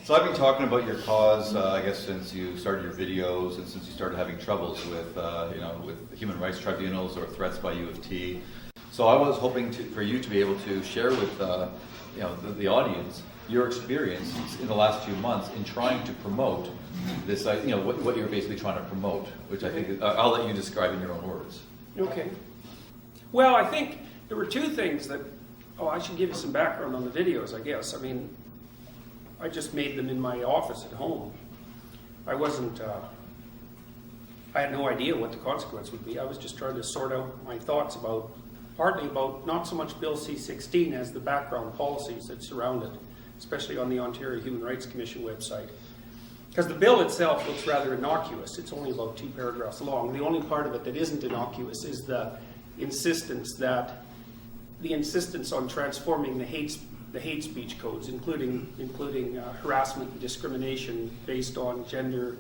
So I've been talking about your cause, I guess, since you started your videos and since you started having troubles with, with human rights tribunals or threats by U of T. So I was hoping for you to be able to share with, the audience your experience in the last few months in trying to promote this, what you're basically trying to promote, which I think I'll let you describe in your own words. Okay. Well, I think there were two things that. I should give you some background on the videos, I guess. I mean, I just made them in my office at home. I had no idea what the consequence would be. I was just trying to sort out my thoughts partly about not so much Bill C16 as the background policies that surround it, especially on the Ontario Human Rights Commission website. Because the bill itself looks rather innocuous. It's only about 2 paragraphs long. The only part of it that isn't innocuous is the insistence on transforming the hate speech codes, including harassment and discrimination based on gender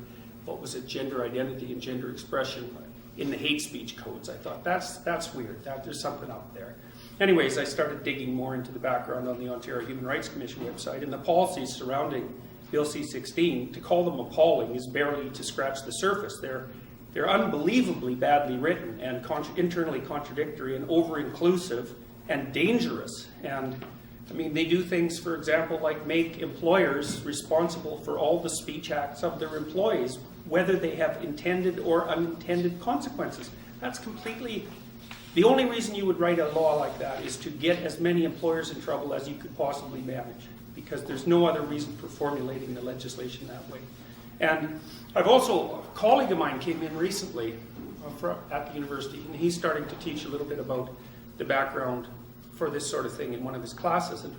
identity and gender expression in the hate speech codes. I thought that's weird. There's something up there. Anyways, I started digging more into the background on the Ontario Human Rights Commission website, and the policies surrounding Bill C16. To call them appalling is barely to scratch the surface. They're unbelievably badly written and internally contradictory and over-inclusive and dangerous. And I mean, they do things, for example, like make employers responsible for all the speech acts of their employees, whether they have intended or unintended consequences. That's completely, the only reason you would write a law like that is to get as many employers in trouble as you could possibly manage, because there's no other reason for formulating the legislation that way. And a colleague of mine came in recently at the university, and he's starting to teach a little bit about the background for this sort of thing in one of his classes. And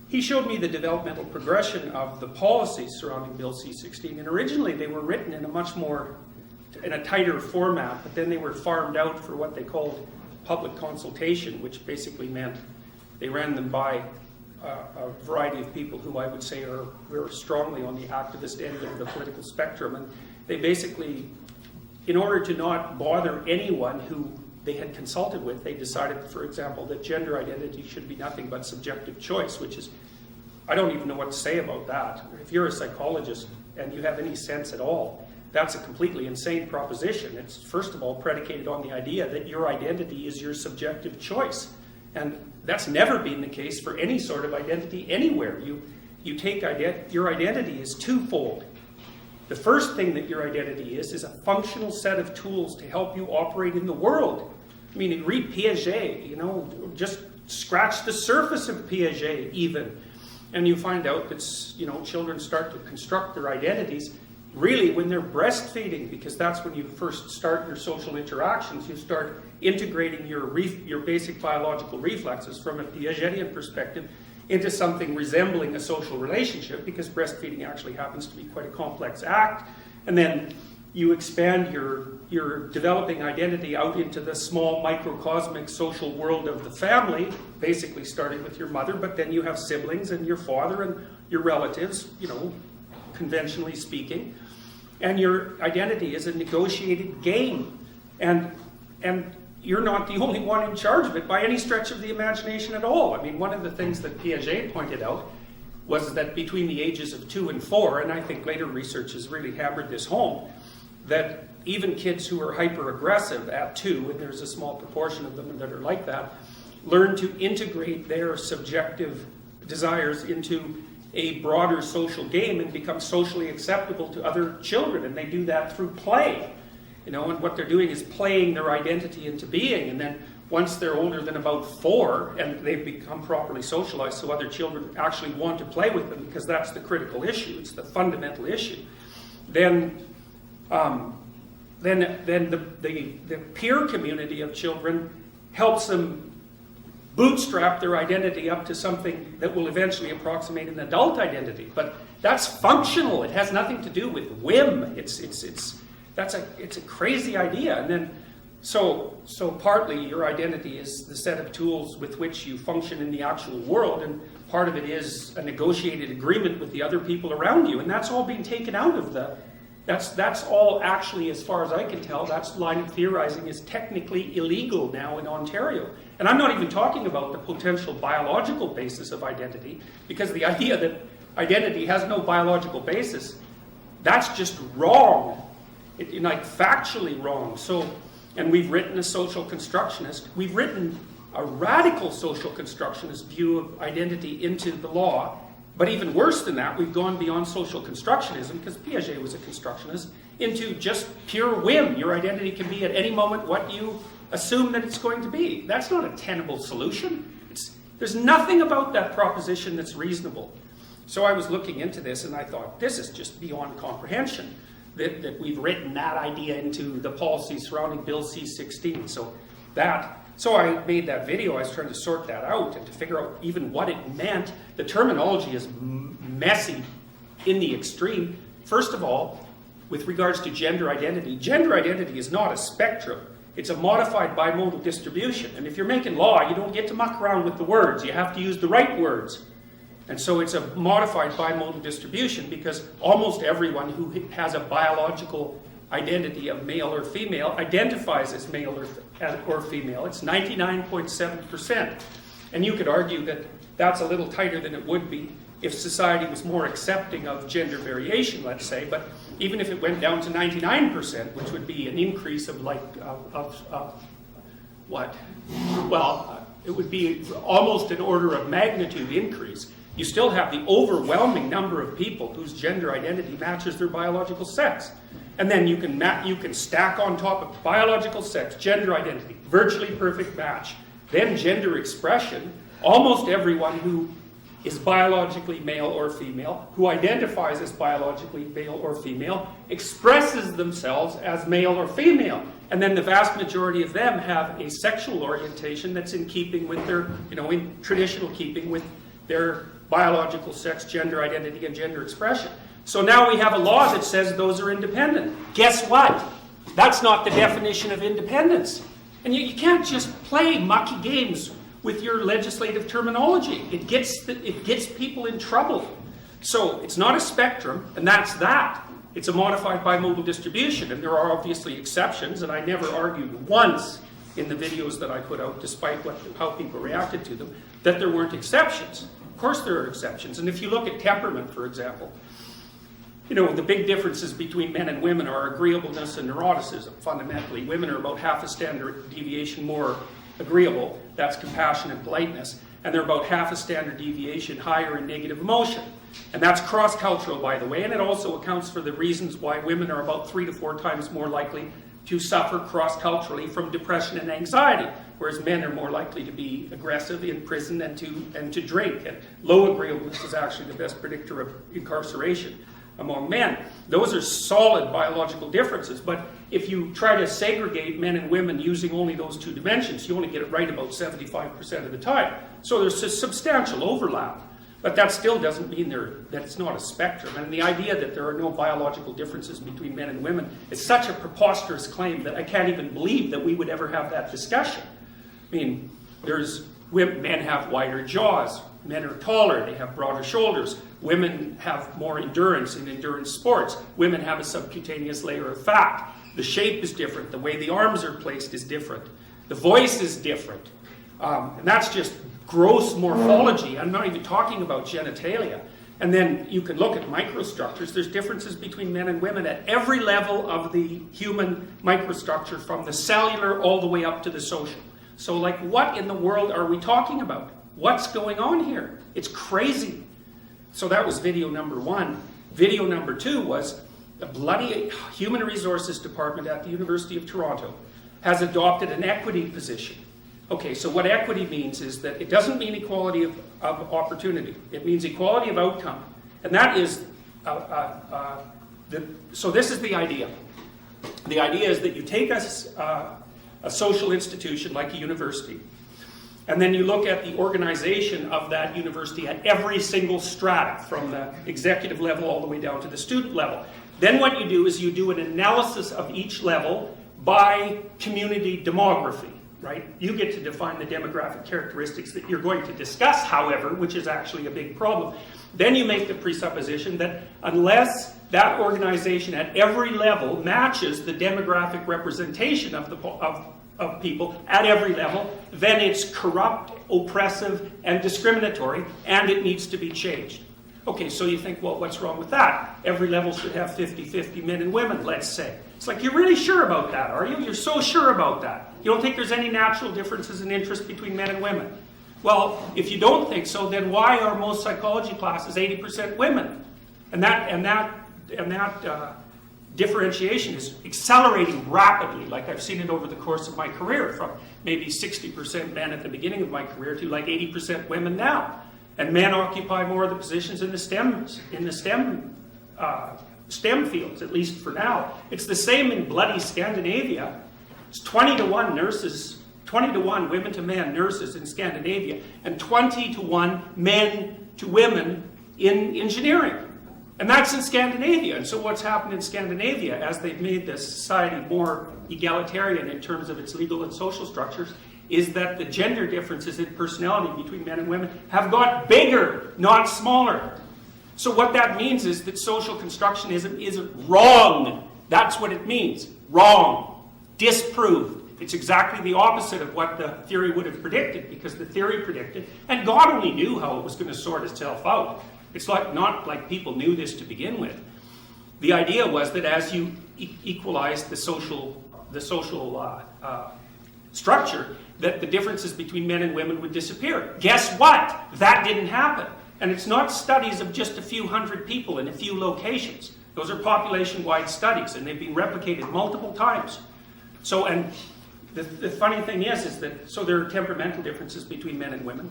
he showed me the developmental progression of the policies surrounding Bill C16. And originally they were written in a tighter format, but then they were farmed out for what they called public consultation, which basically meant they ran them by a variety of people who I would say were strongly on the activist end of the political spectrum. And they basically, in order to not bother anyone who they had consulted with, they decided, for example, that gender identity should be nothing but subjective choice, which is, I don't even know what to say about that. If you're a psychologist and you have any sense at all, that's a completely insane proposition. It's, first of all, predicated on the idea that your identity is your subjective choice. And that's never been the case for any sort of identity anywhere. You take your identity is twofold. The first thing that your identity is a functional set of tools to help you operate in the world. I mean, read Piaget, just scratch the surface of Piaget even, and you find out that, children start to construct their identities really when they're breastfeeding, because that's when you first start your social interactions. You start integrating your basic biological reflexes from a Piagetian perspective into something resembling a social relationship, because breastfeeding actually happens to be quite a complex act. And then you expand your developing identity out into the small microcosmic social world of the family, basically starting with your mother, but then you have siblings and your father and your relatives, conventionally speaking. And your identity is a negotiated game. And you're not the only one in charge of it by any stretch of the imagination at all. I mean, one of the things that Piaget pointed out was that between the ages of 2 and 4, and I think later research has really hammered this home, that even kids who are hyper-aggressive at 2, and there's a small proportion of them that are like that, learn to integrate their subjective desires into a broader social game and become socially acceptable to other children. And they do that through play. And what they're doing is playing their identity into being. And then once they're older than about 4 and they've become properly socialized, so other children actually want to play with them, because that's the critical issue, it's the fundamental issue, then the peer community of children helps them bootstrap their identity up to something that will eventually approximate an adult identity. But that's functional. It has nothing to do with whim. It's a crazy idea. And then so partly your identity is the set of tools with which you function in the actual world, and part of it is a negotiated agreement with the other people around you. And that's all being taken out of that's all actually, as far as I can tell, that line of theorizing is technically illegal now in Ontario. And I'm not even talking about the potential biological basis of identity, because the idea identity has no biological basis, that's just wrong. Like factually wrong. So, and we've written a social constructionist, we've written a radical social constructionist view of identity into the law, but even worse than that, we've gone beyond social constructionism, because Piaget was a constructionist, into just pure whim. Your identity can be at any moment what you assume that it's going to be. That's not a tenable solution. There's nothing about that proposition that's reasonable. So I was looking into this and I thought, this is just beyond comprehension, that we've written that idea into the policy surrounding Bill C16. So I made that video. I was trying to sort that out and to figure out even what it meant. The terminology is messy in the extreme. First of all, with regards to gender identity is not a spectrum. It's a modified bimodal distribution. And if you're making law, you don't get to muck around with the words. You have to use the right words. And so it's a modified bimodal distribution because almost everyone who has a biological identity of male or female identifies as male or female. It's 99.7%. And you could argue that that's a little tighter than it would be if society was more accepting of gender variation, let's say. But even if it went down to 99%, which would be an increase of what? Well, it would be almost an order of magnitude increase. You still have the overwhelming number of people whose gender identity matches their biological sex. And then you can stack on top of biological sex, gender identity, virtually perfect match. Then gender expression, almost everyone who is biologically male or female, who identifies as biologically male or female, expresses themselves as male or female. And then the vast majority of them have a sexual orientation that's in keeping with their, in traditional keeping with their biological sex, gender identity, and gender expression. So now we have a law that says those are independent. Guess what? That's not the definition of independence. And you can't just play mucky games with your legislative terminology. It gets people in trouble. So it's not a spectrum, and that's that. It's a modified bimodal distribution, and there are obviously exceptions, and I never argued once in the videos that I put out, despite how people reacted to them, that there weren't exceptions. Of course there are exceptions, and if you look at temperament, for example, the big differences between men and women are agreeableness and neuroticism, fundamentally. Women are about half a standard deviation more agreeable, that's compassion and politeness, and they're about half a standard deviation higher in negative emotion. And that's cross-cultural, by the way, and it also accounts for the reasons why women are about 3 to 4 times more likely to suffer cross-culturally from depression and anxiety, whereas men are more likely to be aggressive in prison and to drink. And low agreeableness is actually the best predictor of incarceration among men. Those are solid biological differences, but if you try to segregate men and women using only those 2 dimensions, you only get it right about 75% of the time. So there's a substantial overlap, but that still doesn't mean that it's not a spectrum. And the idea that there are no biological differences between men and women is such a preposterous claim that I can't even believe that we would ever have that discussion. I mean, men have wider jaws. Men are taller, they have broader shoulders. Women have more endurance in endurance sports. Women have a subcutaneous layer of fat. The shape is different. The way the arms are placed is different. The voice is different. And that's just gross morphology. I'm not even talking about genitalia. And then you can look at microstructures. There's differences between men and women at every level of the human microstructure, from the cellular all the way up to the social. So what in the world are we talking about? What's going on here? It's crazy. So that was video number 1. Video number 2 was the bloody Human Resources Department at the University of Toronto has adopted an equity position. Okay, so what equity means is that it doesn't mean equality of opportunity. It means equality of outcome. And that is, so this is the idea. The idea is that you take a social institution like a university, and then you look at the organization of that university at every single strata, from the executive level all the way down to the student level. Then what you do is you do an analysis of each level by community demography, right? You get to define the demographic characteristics that you're going to discuss, however, which is actually a big problem. Then you make the presupposition that unless that organization at every level matches the demographic representation of people at every level, then it's corrupt, oppressive, and discriminatory, and it needs to be changed. Okay, so you think, well, what's wrong with that? Every level should have 50-50 men and women, let's say. It's like, you're really sure about that, are you? You're so sure about that. You don't think there's any natural differences in interest between men and women? Well, if you don't think so, then why are most psychology classes 80% women? And that differentiation is accelerating rapidly, like I've seen it over the course of my career, from maybe 60% men at the beginning of my career to like 80% women now. And men occupy more of the positions in the STEM fields, at least for now. It's the same in bloody Scandinavia. It's 20-to-1 nurses, 20-to-1 women to men nurses in Scandinavia, and 20-to-1 men to women in engineering. And that's in Scandinavia. And so what's happened in Scandinavia, as they've made the society more egalitarian in terms of its legal and social structures, is that the gender differences in personality between men and women have got bigger, not smaller. So what that means is that social constructionism isn't wrong. That's what it means. Wrong. Disproved. It's exactly the opposite of what the theory would have predicted, because the theory predicted, and God only knew how it was going to sort itself out. It's not like people knew this to begin with. The idea was that as you equalized the social structure, that the differences between men and women would disappear. Guess what? That didn't happen. And it's not studies of just a few hundred people in a few locations. Those are population-wide studies, and they've been replicated multiple times. So, and the funny thing is that, so there are temperamental differences between men and women.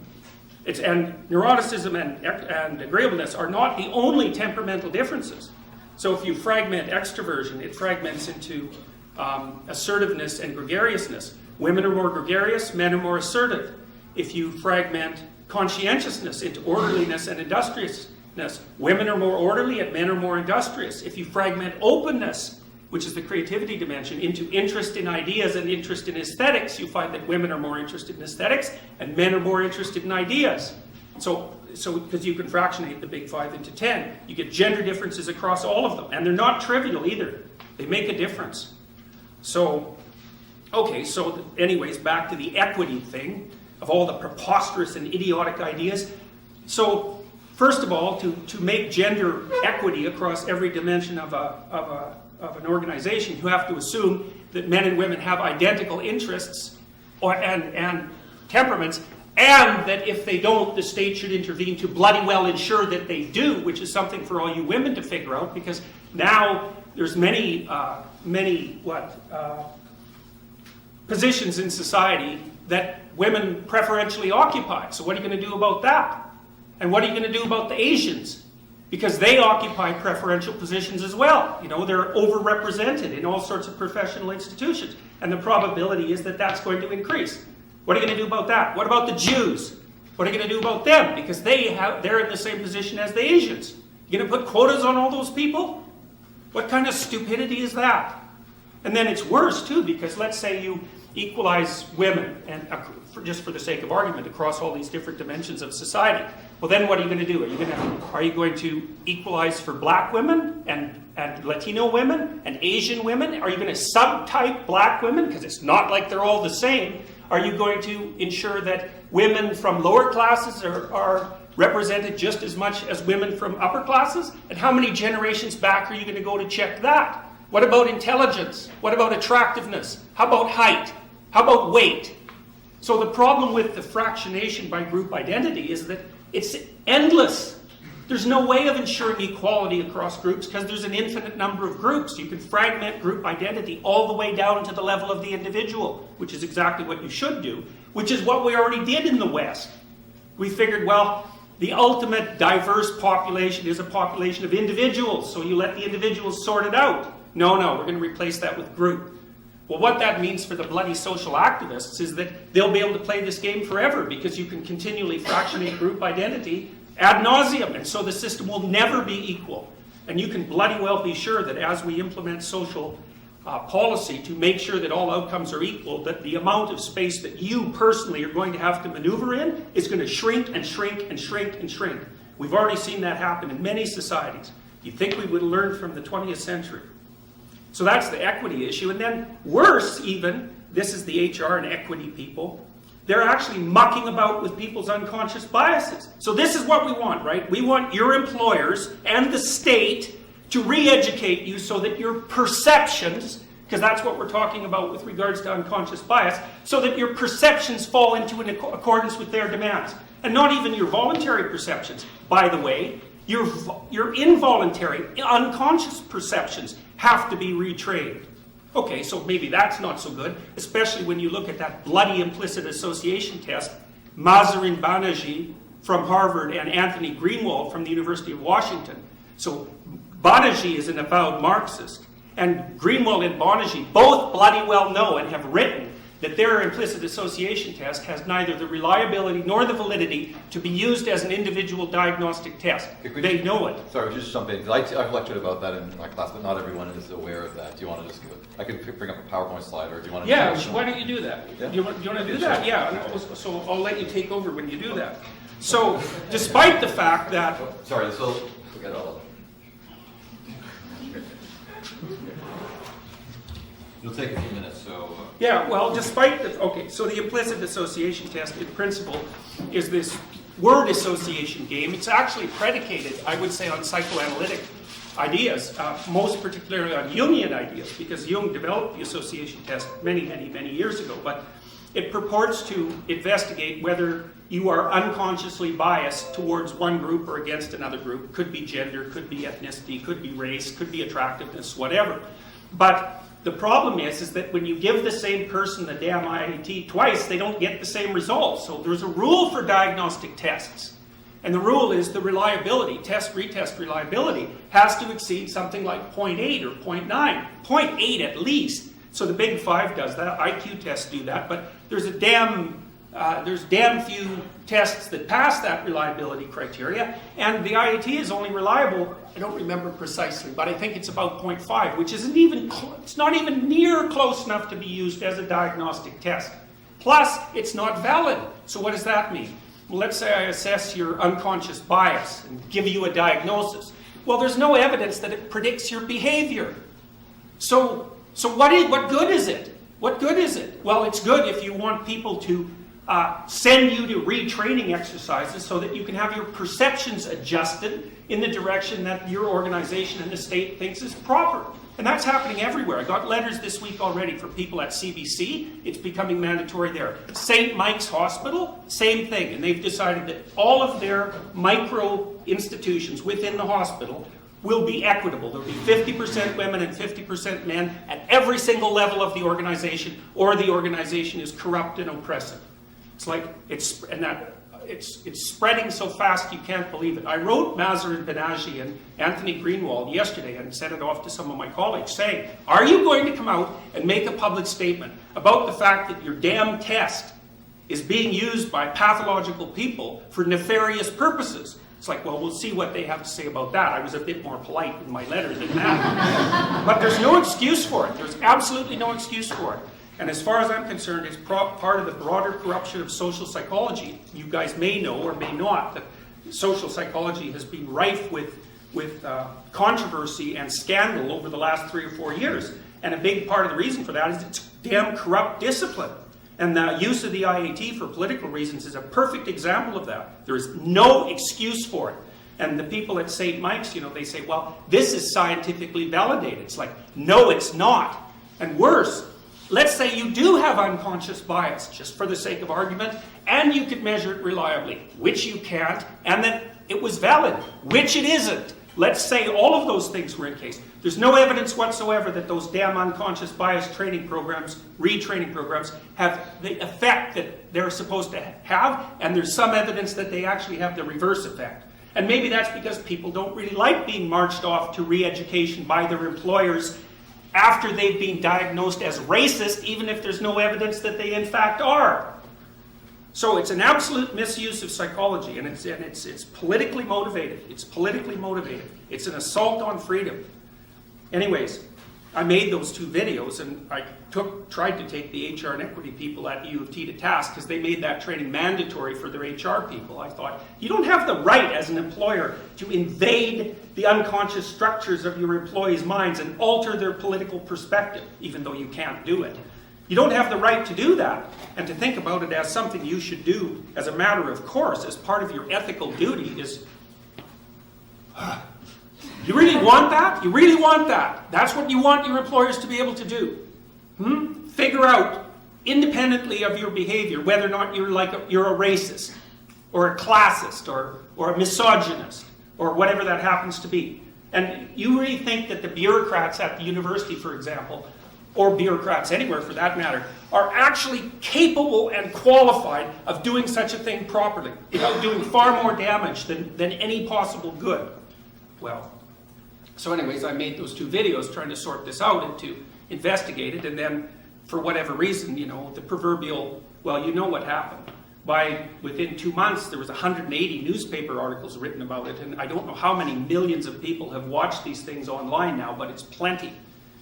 And neuroticism and agreeableness are not the only temperamental differences. So if you fragment extroversion, it fragments into assertiveness and gregariousness. Women are more gregarious, men are more assertive. If you fragment conscientiousness into orderliness and industriousness, women are more orderly and men are more industrious. If you fragment openness, which is the creativity dimension, into interest in ideas and interest in aesthetics, you find that women are more interested in aesthetics and men are more interested in ideas. So because you can fractionate the big 5 into 10, you get gender differences across all of them. And they're not trivial either. They make a difference. So, okay, so anyways, back to the equity thing of all the preposterous and idiotic ideas. So, first of all, to make gender equity across every dimension of an organization, you have to assume that men and women have identical interests and temperaments, and that if they don't, the state should intervene to bloody well ensure that they do, which is something for all you women to figure out, because now there's many positions in society that women preferentially occupy. So what are you going to do about that? And what are you going to do about the Asians? Because they occupy preferential positions as well. You know, they're overrepresented in all sorts of professional institutions. And the probability is that that's going to increase. What are you going to do about that? What about the Jews? What are you going to do about them? Because they're in the same position as the Asians. You're going to put quotas on all those people? What kind of stupidity is that? And then it's worse, too, because let's say you equalize women, and just for the sake of argument, across all these different dimensions of society. Well, then what are you going to do? Are you going to equalize for black women and Latino women and Asian women? Are you going to subtype black women? Because it's not like they're all the same. Are you going to ensure that women from lower classes are represented just as much as women from upper classes? And how many generations back are you going to go to check that? What about intelligence? What about attractiveness? How about height? How about weight? So the problem with the fractionation by group identity is that it's endless. There's no way of ensuring equality across groups because there's an infinite number of groups. You can fragment group identity all the way down to the level of the individual, which is exactly what you should do, which is what we already did in the West. We figured, well, the ultimate diverse population is a population of individuals, so you let the individuals sort it out. No, we're going to replace that with group. Well, what that means for the bloody social activists is that they'll be able to play this game forever because you can continually fractionate group identity ad nauseum, and so the system will never be equal. And you can bloody well be sure that as we implement social policy to make sure that all outcomes are equal, that the amount of space that you personally are going to have to maneuver in is going to shrink and shrink and shrink and shrink. We've already seen that happen in many societies. You'd think we would have learned from the 20th century. So that's the equity issue. And then worse even, this is the HR and equity people, they're actually mucking about with people's unconscious biases. So this is what we want, right? We want your employers and the state to re-educate you so that your perceptions, because that's what we're talking about with regards to unconscious bias, so that your perceptions fall into accordance with their demands. And not even your voluntary perceptions. By the way, your involuntary, unconscious perceptions have to be retrained. Okay, so maybe that's not so good, especially when you look at that bloody implicit association test. Mazarin Banerjee from Harvard and Anthony Greenwald from the University of Washington. So Banerjee is an avowed Marxist, and Greenwald and Banerjee both bloody well know and have written that their implicit association test has neither the reliability nor the validity to be used as an individual diagnostic test. They know it. Sorry, just jump in. I've lectured about that in my class, but not everyone is aware of that. Do you want to just give it? I could bring up a PowerPoint slide, or do you want to? Yeah, why don't you do that? Yeah? Do you want to do that? Yeah, so I'll let you take over when you do that. So, despite the fact that... Sorry, so forget all of it. It'll take a few minutes, so... Yeah, well, despite the... Okay, so the implicit association test, in principle, is this word association game. It's actually predicated, I would say, on psychoanalytic ideas, most particularly on Jungian ideas, because Jung developed the association test many, many, many years ago. But it purports to investigate whether you are unconsciously biased towards one group or against another group. Could be gender, could be ethnicity, could be race, could be attractiveness, whatever. But the problem is that when you give the same person the damn IAT twice, they don't get the same results. So there's a rule for diagnostic tests. And the rule is the reliability, test-retest reliability, has to exceed something like 0.8 or 0.9. 0.8 at least. So the Big Five does that, IQ tests do that, but there's damn few tests that pass that reliability criteria, and the IAT is only reliable, I don't remember precisely, but I think it's about 0.5, which isn't even, it's not even near close enough to be used as a diagnostic test. Plus, it's not valid. So what does that mean? Well, let's say I assess your unconscious bias and give you a diagnosis. Well, there's no evidence that it predicts your behavior. So what good is it? What good is it? Well, it's good if you want people to send you to retraining exercises so that you can have your perceptions adjusted in the direction that your organization and the state thinks is proper. And that's happening everywhere. I got letters this week already for people at CBC. It's becoming mandatory there. St. Mike's Hospital, same thing. And they've decided that all of their micro institutions within the hospital will be equitable. There'll be 50% women and 50% men at every single level of the organization, or the organization is corrupt and oppressive. It's like, it's spreading so fast you can't believe it. I wrote Mazarin Banerjee and Anthony Greenwald yesterday and sent it off to some of my colleagues saying, are you going to come out and make a public statement about the fact that your damn test is being used by pathological people for nefarious purposes? It's like, well, we'll see what they have to say about that. I was a bit more polite in my letter than that. But there's no excuse for it. There's absolutely no excuse for it. And as far as I'm concerned, it's part of the broader corruption of social psychology. You guys may know or may not that social psychology has been rife with controversy and scandal over the last 3 or 4 years. And a big part of the reason for that is it's damn corrupt discipline. And the use of the IAT for political reasons is a perfect example of that. There is no excuse for it. And the people at St. Mike's, they say, well, this is scientifically validated. It's like, no, it's not. And worse, let's say you do have unconscious bias, just for the sake of argument, and you could measure it reliably, which you can't, and then it was valid, which it isn't. Let's say all of those things were in case. There's no evidence whatsoever that those damn unconscious bias training programs, retraining programs, have the effect that they're supposed to have, and there's some evidence that they actually have the reverse effect. And maybe that's because people don't really like being marched off to re-education by their employers after they've been diagnosed as racist, even if there's no evidence that they in fact are. So it's an absolute misuse of psychology, and it's politically motivated. It's politically motivated. It's an assault on freedom. Anyways, I made those 2 videos, and I tried to take the HR and equity people at U of T to task because they made that training mandatory for their HR people. I thought, you don't have the right as an employer to invade the unconscious structures of your employees' minds and alter their political perspective, even though you can't do it. You don't have the right to do that. And to think about it as something you should do as a matter of course, as part of your ethical duty is... You really want that? You really want that? That's what you want your employers to be able to do? Figure out, independently of your behavior, whether or not you're a racist, or a classist, or a misogynist, or whatever that happens to be. And you really think that the bureaucrats at the university, for example, or bureaucrats anywhere for that matter, are actually capable and qualified of doing such a thing properly, doing far more damage than any possible good. Well, so anyways, I made those 2 videos trying to sort this out and to investigate it, and then for whatever reason, the proverbial, well, you know what happened. Within 2 months, there was 180 newspaper articles written about it, and I don't know how many millions of people have watched these things online now, but it's plenty.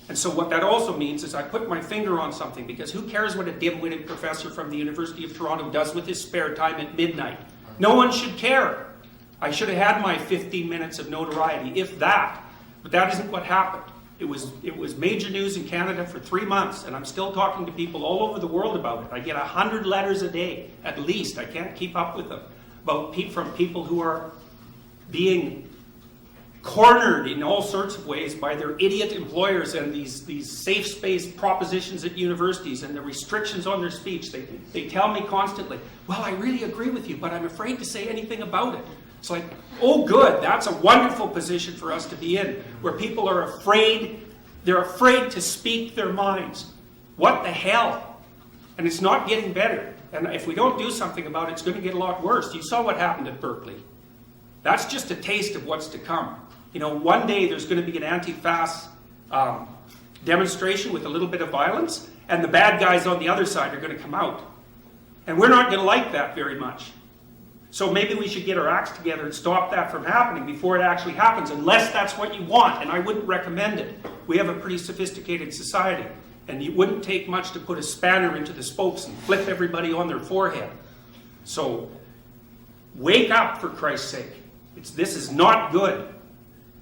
And so what that also means is I put my finger on something, because who cares what a dim-witted professor from the University of Toronto does with his spare time at midnight? No one should care. I should have had my 15 minutes of notoriety, if that. But that isn't what happened. It was major news in Canada for 3 months, and I'm still talking to people all over the world about it. I get 100 letters a day, at least. I can't keep up with them. From people who are being cornered in all sorts of ways by their idiot employers and these safe space propositions at universities and the restrictions on their speech. They tell me constantly, well, I really agree with you, but I'm afraid to say anything about it. It's like, oh good, that's a wonderful position for us to be in, where people are afraid, they're afraid to speak their minds. What the hell? And it's not getting better. And if we don't do something about it, it's going to get a lot worse. You saw what happened at Berkeley. That's just a taste of what's to come. One day there's going to be an anti-FAS demonstration with a little bit of violence, and the bad guys on the other side are going to come out. And we're not going to like that very much. So maybe we should get our acts together and stop that from happening before it actually happens, unless that's what you want, and I wouldn't recommend it. We have a pretty sophisticated society, and it wouldn't take much to put a spanner into the spokes and flip everybody on their forehead. So, wake up, for Christ's sake. This is not good.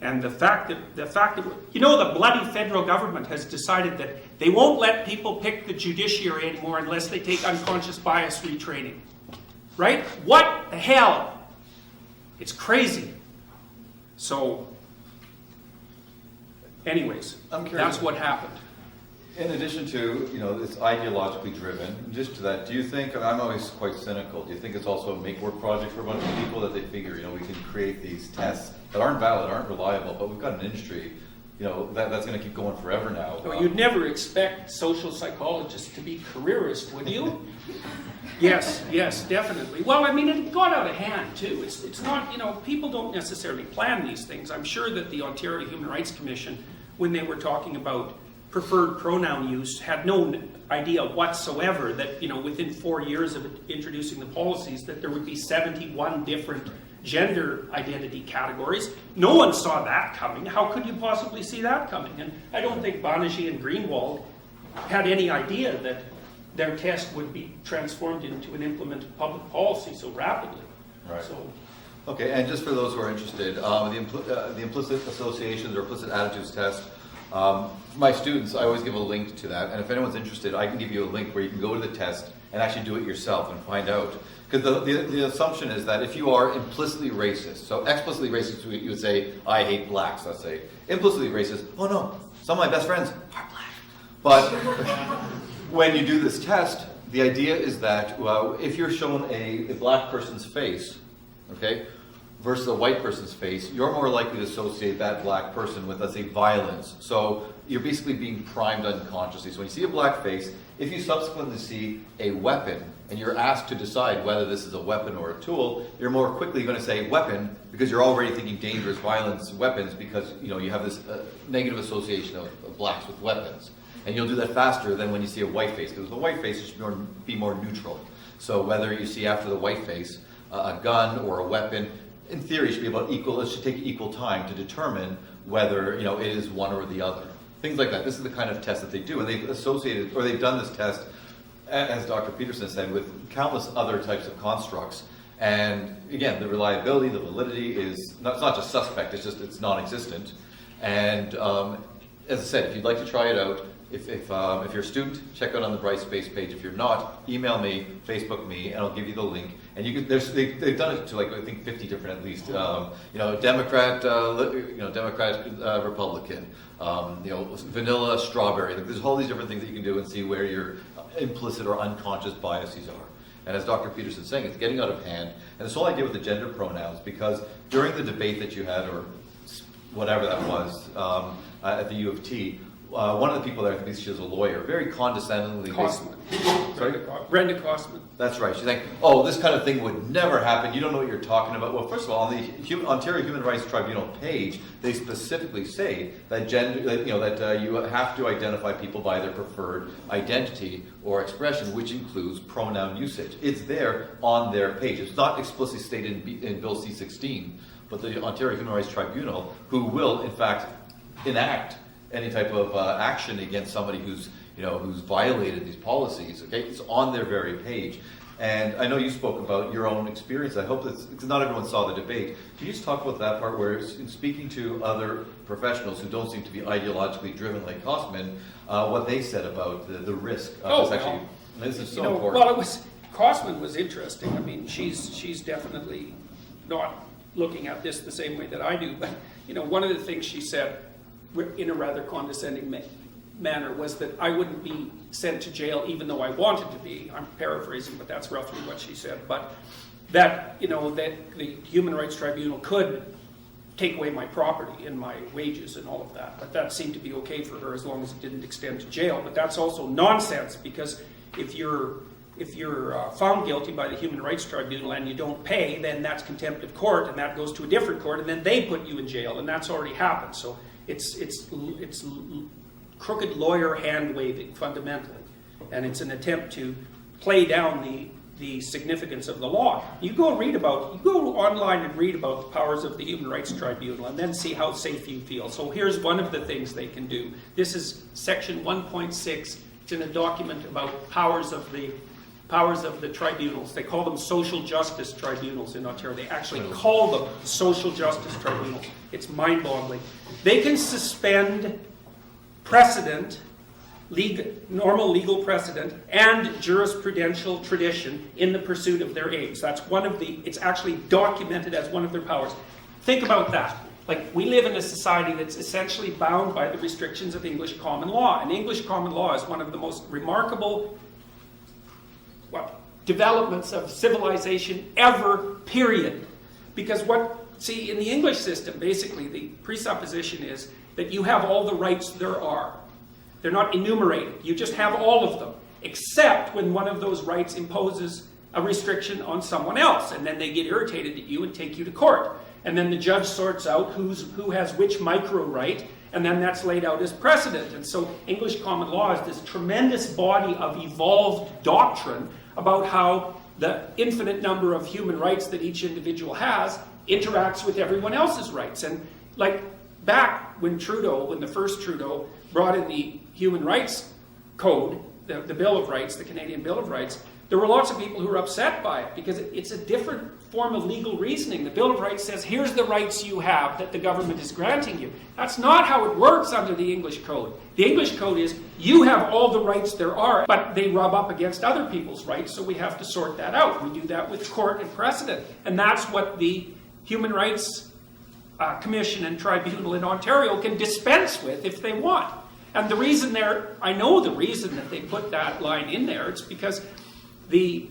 And the fact that the bloody federal government has decided that they won't let people pick the judiciary anymore unless they take unconscious bias retraining. Right? What the hell? It's crazy. So, anyways, that's what happened. In addition to, it's ideologically driven, just to that, do you think, and I'm always quite cynical, do you think it's also a make-work project for a bunch of people that they figure, we can create these tests that aren't valid, aren't reliable, but we've got an industry, that's going to keep going forever now. Well, you'd never expect social psychologists to be careerists, would you? Yes, definitely. Well, it got out of hand, too. It's not, people don't necessarily plan these things. I'm sure that the Ontario Human Rights Commission, when they were talking about preferred pronoun use, had no idea whatsoever that, within 4 years of introducing the policies, that there would be 71 different gender identity categories. No one saw that coming. How could you possibly see that coming? And I don't think Banerjee and Greenwald had any idea that their test would be transformed into an implemented public policy so rapidly. Right. So, okay, and just for those who are interested, the Implicit Associations or Implicit Attitudes test, my students, I always give a link to that, and if anyone's interested, I can give you a link where you can go to the test and actually do it yourself and find out. Because the assumption is that if you are implicitly racist, so explicitly racist, you would say, I hate blacks, let's say. Implicitly racist, oh no, some of my best friends are black. But when you do this test, the idea is that if you're shown a black person's face, okay, versus a white person's face, you're more likely to associate that black person with, let's say, violence. So you're basically being primed unconsciously. So when you see a black face, if you subsequently see a weapon, and you're asked to decide whether this is a weapon or a tool, you're more quickly going to say weapon, because you're already thinking dangerous, violence, weapons, because you have this negative association of blacks with weapons. And you'll do that faster than when you see a white face, because the white face should be more neutral. So whether you see after the white face a gun or a weapon, in theory, it should be about equal. It should take equal time to determine whether it is one or the other. Things like that. This is the kind of test that they do, and they've done this test, as Dr. Peterson said, with countless other types of constructs. And again, the reliability, the validity it's not just suspect. It's non-existent. And as I said, if you'd like to try it out, if you're a student, check out on the Brightspace page. If you're not, email me, Facebook me, and I'll give you the link. And you can. They've done it to like I think 50 different at least. Democrat, Democrat, Republican. Vanilla, strawberry. There's all these different things that you can do and see where your implicit or unconscious biases are. And as Dr. Peterson's saying, it's getting out of hand. And this whole idea with the gender pronouns, because during the debate that you had, or whatever that was, at the U of T, one of the people there, I think she was a lawyer, very condescendingly... Costman. Sorry? Brenda Costman. That's right. She's like, oh, this kind of thing would never happen. You don't know what you're talking about. Well, first of all, on the Ontario Human Rights Tribunal page, they specifically say that you have to identify people by their preferred identity or expression, which includes pronoun usage. It's there on their page. It's not explicitly stated in Bill C16, but the Ontario Human Rights Tribunal, who will, in fact, enact any type of action against somebody who's violated these policies. Okay, it's on their very page. And I know you spoke about your own experience. I hope that because not everyone saw the debate. Can you just talk about that part where, in speaking to other professionals who don't seem to be ideologically driven like Costman, what they said about the risk of this actually? This is so important. Well, Costman was interesting. I mean, she's definitely not looking at this the same way that I do. But one of the things she said, in a rather condescending manner, was that I wouldn't be sent to jail even though I wanted to be. I'm paraphrasing, but that's roughly what she said. But that that the Human Rights Tribunal could take away my property and my wages and all of that. But that seemed to be okay for her as long as it didn't extend to jail. But that's also nonsense, because if you're found guilty by the Human Rights Tribunal and you don't pay, then that's contempt of court, and that goes to a different court, and then they put you in jail, and that's already happened. So it's crooked lawyer hand waving fundamentally, and it's an attempt to play down the significance of the law. You go online and read about the powers of the Human Rights Tribunal, and then see how safe you feel. So here's one of the things they can do. This is section 1.6. It's in a document about powers of the tribunals. They call them social justice tribunals in Ontario. They actually call them social justice tribunals. It's mind-boggling. They can suspend precedent, normal legal precedent, and jurisprudential tradition in the pursuit of their aims. It's actually documented as one of their powers. Think about that. Like, we live in a society that's essentially bound by the restrictions of English common law. And English common law is one of the most remarkable developments of civilization ever, period. Because in the English system, basically, the presupposition is that you have all the rights there are. They're not enumerated. You just have all of them, except when one of those rights imposes a restriction on someone else, and then they get irritated at you and take you to court. And then the judge sorts out who has which micro right, and then that's laid out as precedent. And so English common law is this tremendous body of evolved doctrine about how the infinite number of human rights that each individual has interacts with everyone else's rights. And like back when the first Trudeau brought in the Human Rights Code, the Bill of Rights, the Canadian Bill of Rights, there were lots of people who were upset by it because it's a different form of legal reasoning. The Bill of Rights says, here's the rights you have that the government is granting you. That's not how it works under the English Code. The English Code is, you have all the rights there are, but they rub up against other people's rights, so we have to sort that out. We do that with court and precedent. And that's what the Human Rights Commission and Tribunal in Ontario can dispense with if they want. And the reason I know the reason that they put that line in there, it's because the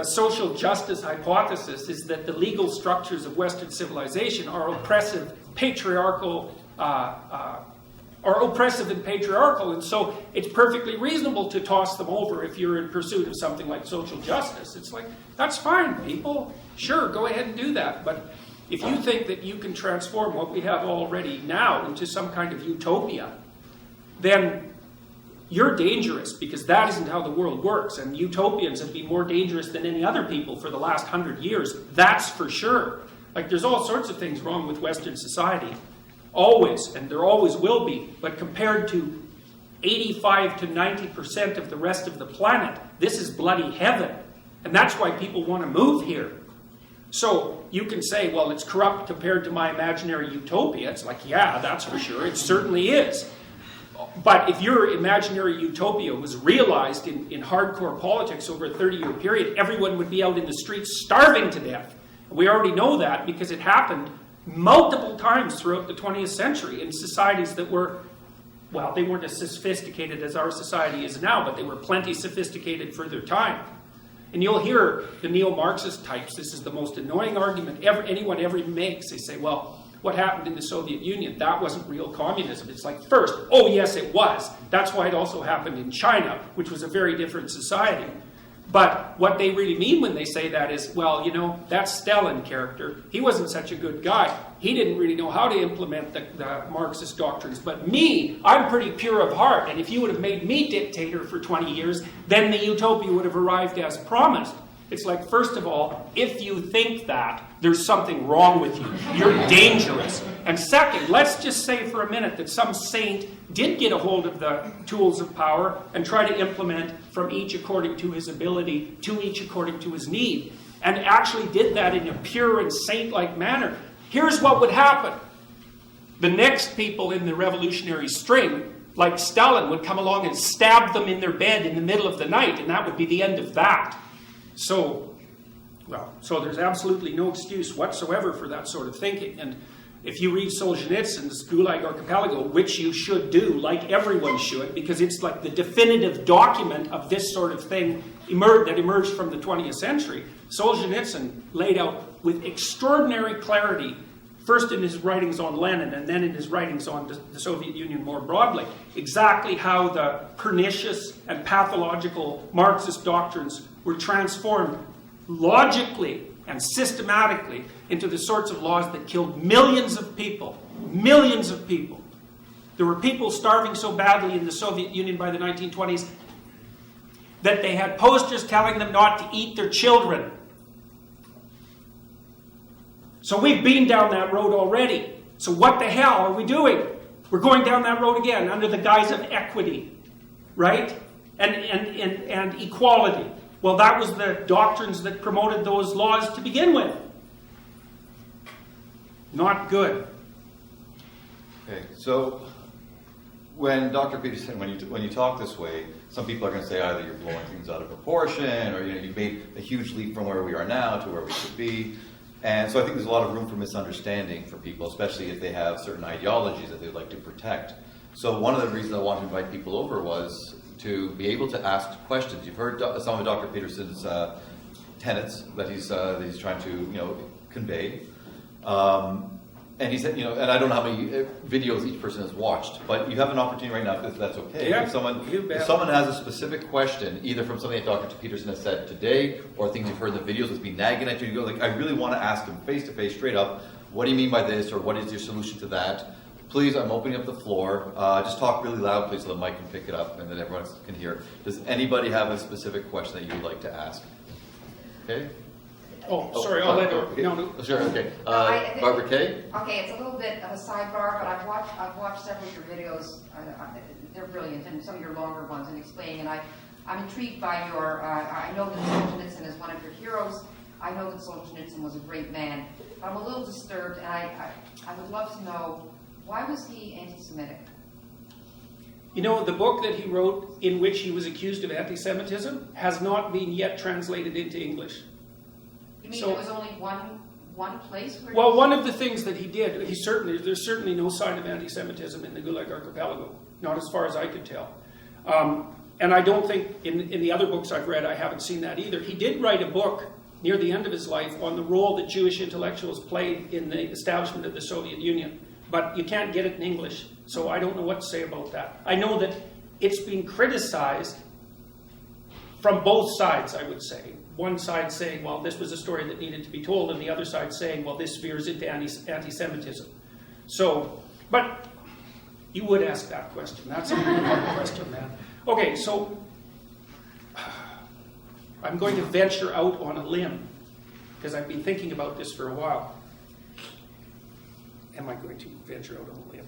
social justice hypothesis is that the legal structures of Western civilization are oppressive, and patriarchal, and so it's perfectly reasonable to toss them over if you're in pursuit of something like social justice. It's like, that's fine, people. Sure, go ahead and do that. But if you think that you can transform what we have already now into some kind of utopia, then you're dangerous, because that isn't how the world works. And utopians have been more dangerous than any other people for the last 100 years. That's for sure. Like, there's all sorts of things wrong with Western society. Always, and there always will be. But compared to 85 to 90% of the rest of the planet, this is bloody heaven. And that's why people want to move here. So you can say, well, it's corrupt compared to my imaginary utopia. It's like, yeah, that's for sure. It certainly is. but if your imaginary utopia was realized in hardcore politics over a 30-year period, everyone would be out in the streets starving to death. We already know that because it happened multiple times throughout the 20th century in societies that were, well, they weren't as sophisticated as our society is now, but they were plenty sophisticated for their time. And you'll hear the neo-Marxist types, this is the most annoying argument anyone ever makes. They say, well, what happened in the Soviet Union? That wasn't real communism. It's like, first, oh yes, it was. That's why it also happened in China, which was a very different society. But what they really mean when they say that is, well, you know, that's Stalin character. He wasn't such a good guy. He didn't really know how to implement the Marxist doctrines. But me, I'm pretty pure of heart. And if you would have made me dictator for 20 years, then the utopia would have arrived as promised. It's like, first of all, if you think that, there's something wrong with you. You're dangerous. And second, let's just say for a minute that some saint did get a hold of the tools of power and try to implement from each according to his ability, to each according to his need, and actually did that in a pure and saint-like manner. Here's what would happen. The next people in the revolutionary string, like Stalin, would come along and stab them in their bed in the middle of the night, and that would be the end of that. So there's absolutely no excuse whatsoever for that sort of thinking. And if you read Solzhenitsyn's Gulag Archipelago, which you should do, like everyone should, because it's like the definitive document of this sort of thing that emerged from the 20th century, Solzhenitsyn laid out with extraordinary clarity, first in his writings on Lenin and then in his writings on the Soviet Union more broadly, exactly how the pernicious and pathological Marxist doctrines were transformed logically and systematically into the sorts of laws that killed millions of people. Millions of people. There were people starving so badly in the Soviet Union by the 1920s that they had posters telling them not to eat their children. So we've been down that road already. So what the hell are we doing? We're going down that road again under the guise of equity, right? And equality. Well, that was the doctrines that promoted those laws to begin with. Not good. Okay, so when Dr. Peterson, when you talk this way, some people are going to say either you're blowing things out of proportion, or you've made a huge leap from where we are now to where we should be. And so I think there's a lot of room for misunderstanding for people, especially if they have certain ideologies that they'd like to protect. So one of the reasons I wanted to invite people over was to be able to ask questions. You've heard some of Dr. Peterson's tenets that he's trying to convey, and he said and I don't know how many videos each person has watched, but you have an opportunity right now if that's okay. Yeah, if someone has a specific question, either from something that Dr. Peterson has said today or things you've heard in the videos that's been nagging at you, you go like, I really want to ask him face to face, straight up. What do you mean by this, or what is your solution to that? Please, I'm opening up the floor. Just talk really loud, please, so the mic can pick it up and then everyone can hear. Does anybody have a specific question that you would like to ask? Okay. Oh, sorry, I'll let her. Okay. No. Sure. Okay. Barbara Kay. Okay, it's a little bit of a sidebar, but I've watched several of your videos. They're brilliant, and some of your longer ones in explaining. And I'm intrigued by your. I know that Solzhenitsyn is one of your heroes. I know that Solzhenitsyn was a great man, but I'm a little disturbed, and I would love to know, why was he anti-Semitic? You know, the book that he wrote in which he was accused of anti-Semitism has not been yet translated into English. You mean there was only one place where? Well, one of the things that he did, there's certainly no sign of anti-Semitism in the Gulag Archipelago, not as far as I could tell. And I don't think in the other books I've read, I haven't seen that either. He did write a book near the end of his life on the role that Jewish intellectuals played in the establishment of the Soviet Union. But you can't get it in English, so I don't know what to say about that. I know that it's been criticized from both sides, I would say. One side saying, well, this was a story that needed to be told, and the other side saying, well, this veers into anti-Semitism. So, but you would ask that question. That's a really hard question, man. Okay, so I'm going to venture out on a limb, because I've been thinking about this for a while. Am I going to venture out on a limb?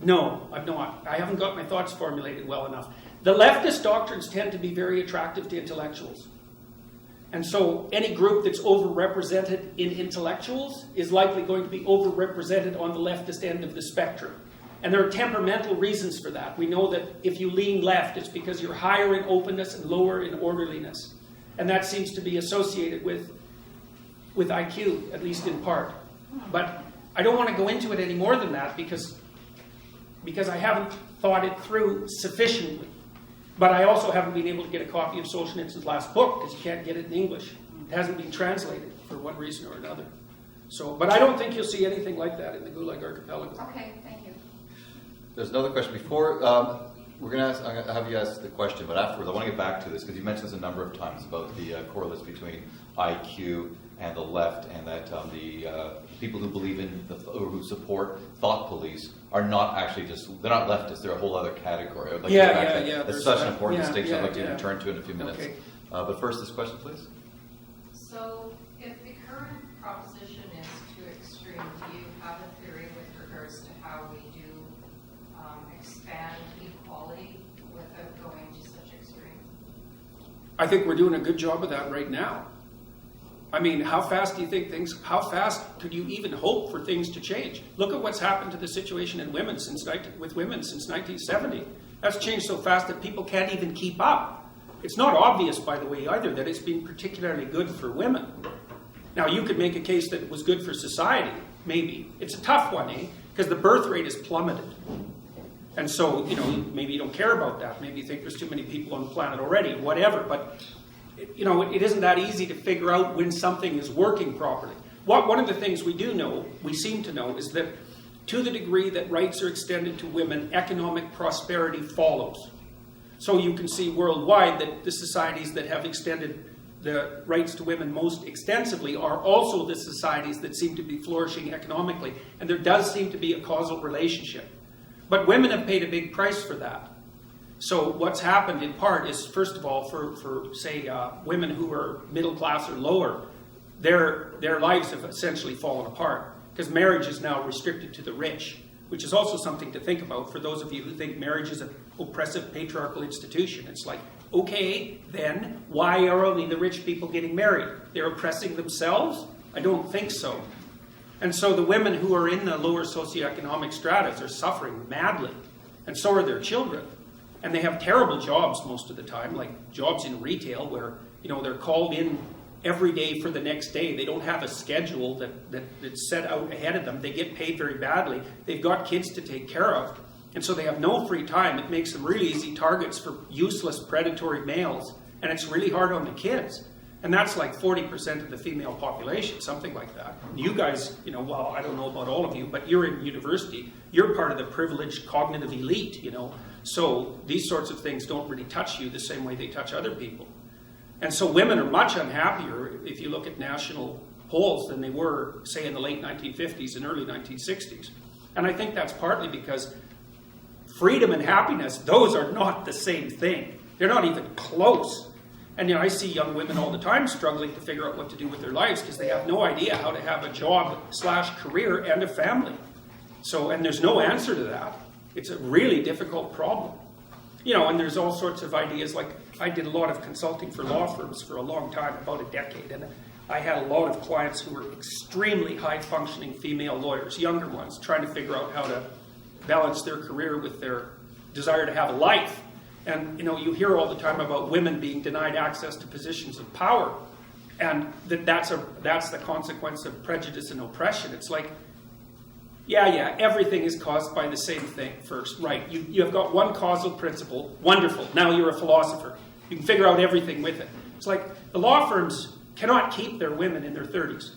No, I'm not. I haven't got my thoughts formulated well enough. The leftist doctrines tend to be very attractive to intellectuals. And so any group that's overrepresented in intellectuals is likely going to be overrepresented on the leftist end of the spectrum. And there are temperamental reasons for that. We know that if you lean left, it's because you're higher in openness and lower in orderliness. And that seems to be associated with IQ, at least in part. But I don't want to go into it any more than that because I haven't thought it through sufficiently. But I also haven't been able to get a copy of Solzhenitsyn's last book because you can't get it in English. It hasn't been translated for one reason or another. So, but I don't think you'll see anything like that in the Gulag Archipelago. Okay, thank you. There's another question. Before, I'm going to have you ask the question, but afterwards, I want to get back to this because you mentioned this a number of times about the correlates between IQ and the left, and that the people who believe in or who support thought police are not actually they're not leftists, they're a whole other category. I would like to get back to that. That's such an important distinction. I'd like to return to in a few minutes. Okay. But first, this question, please. So, if the current proposition is too extreme, do you have a theory with regards to how we do expand equality without going to such extremes? I think we're doing a good job of that right now. I mean, how fast how fast could you even hope for things to change? Look at what's happened to the situation with women since 1970. That's changed so fast that people can't even keep up. It's not obvious, by the way, either, that it's been particularly good for women. Now, you could make a case that it was good for society, maybe. It's a tough one, because the birth rate has plummeted. And so, maybe you don't care about that. Maybe you think there's too many people on the planet already, whatever. But it isn't that easy to figure out when something is working properly. One of the things we seem to know, is that to the degree that rights are extended to women, economic prosperity follows. So you can see worldwide that the societies that have extended the rights to women most extensively are also the societies that seem to be flourishing economically. And there does seem to be a causal relationship. But women have paid a big price for that. So what's happened in part is, first of all, for say, women who are middle class or lower, their lives have essentially fallen apart because marriage is now restricted to the rich, which is also something to think about for those of you who think marriage is an oppressive patriarchal institution. It's like, okay, then why are only the rich people getting married? They're oppressing themselves? I don't think so. And so the women who are in the lower socioeconomic stratas are suffering madly, and so are their children. And they have terrible jobs most of the time, like jobs in retail where, they're called in every day for the next day. They don't have a schedule that's set out ahead of them. They get paid very badly. They've got kids to take care of. And so they have no free time. It makes them really easy targets for useless predatory males. And it's really hard on the kids. And that's like 40% of the female population, something like that. You guys, well, I don't know about all of you, but you're in university. You're part of the privileged cognitive elite, So these sorts of things don't really touch you the same way they touch other people. And so women are much unhappier, if you look at national polls, than they were, say, in the late 1950s and early 1960s. And I think that's partly because freedom and happiness, those are not the same thing. They're not even close. And I see young women all the time struggling to figure out what to do with their lives because they have no idea how to have a job/career and a family. So, and there's no answer to that. It's a really difficult problem. And there's all sorts of ideas, like I did a lot of consulting for law firms for a long time, about a decade, and I had a lot of clients who were extremely high-functioning female lawyers, younger ones, trying to figure out how to balance their career with their desire to have a life. And, you hear all the time about women being denied access to positions of power, and that's the consequence of prejudice and oppression. It's like, yeah, everything is caused by the same thing first. Right, you have got one causal principle. Wonderful. Now you're a philosopher. You can figure out everything with it. It's like the law firms cannot keep their women in their 30s.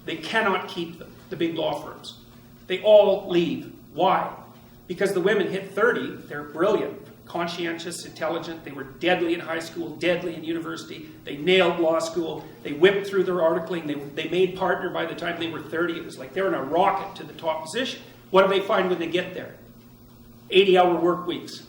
They cannot keep them, the big law firms. They all leave. Why? Because the women hit 30, they're brilliant, conscientious, intelligent. They were deadly in high school, deadly in university. They nailed law school. They whipped through their articling. They made partner by the time they were 30. It was like they're in a rocket to the top position. What do they find when they get there? 80-hour work weeks,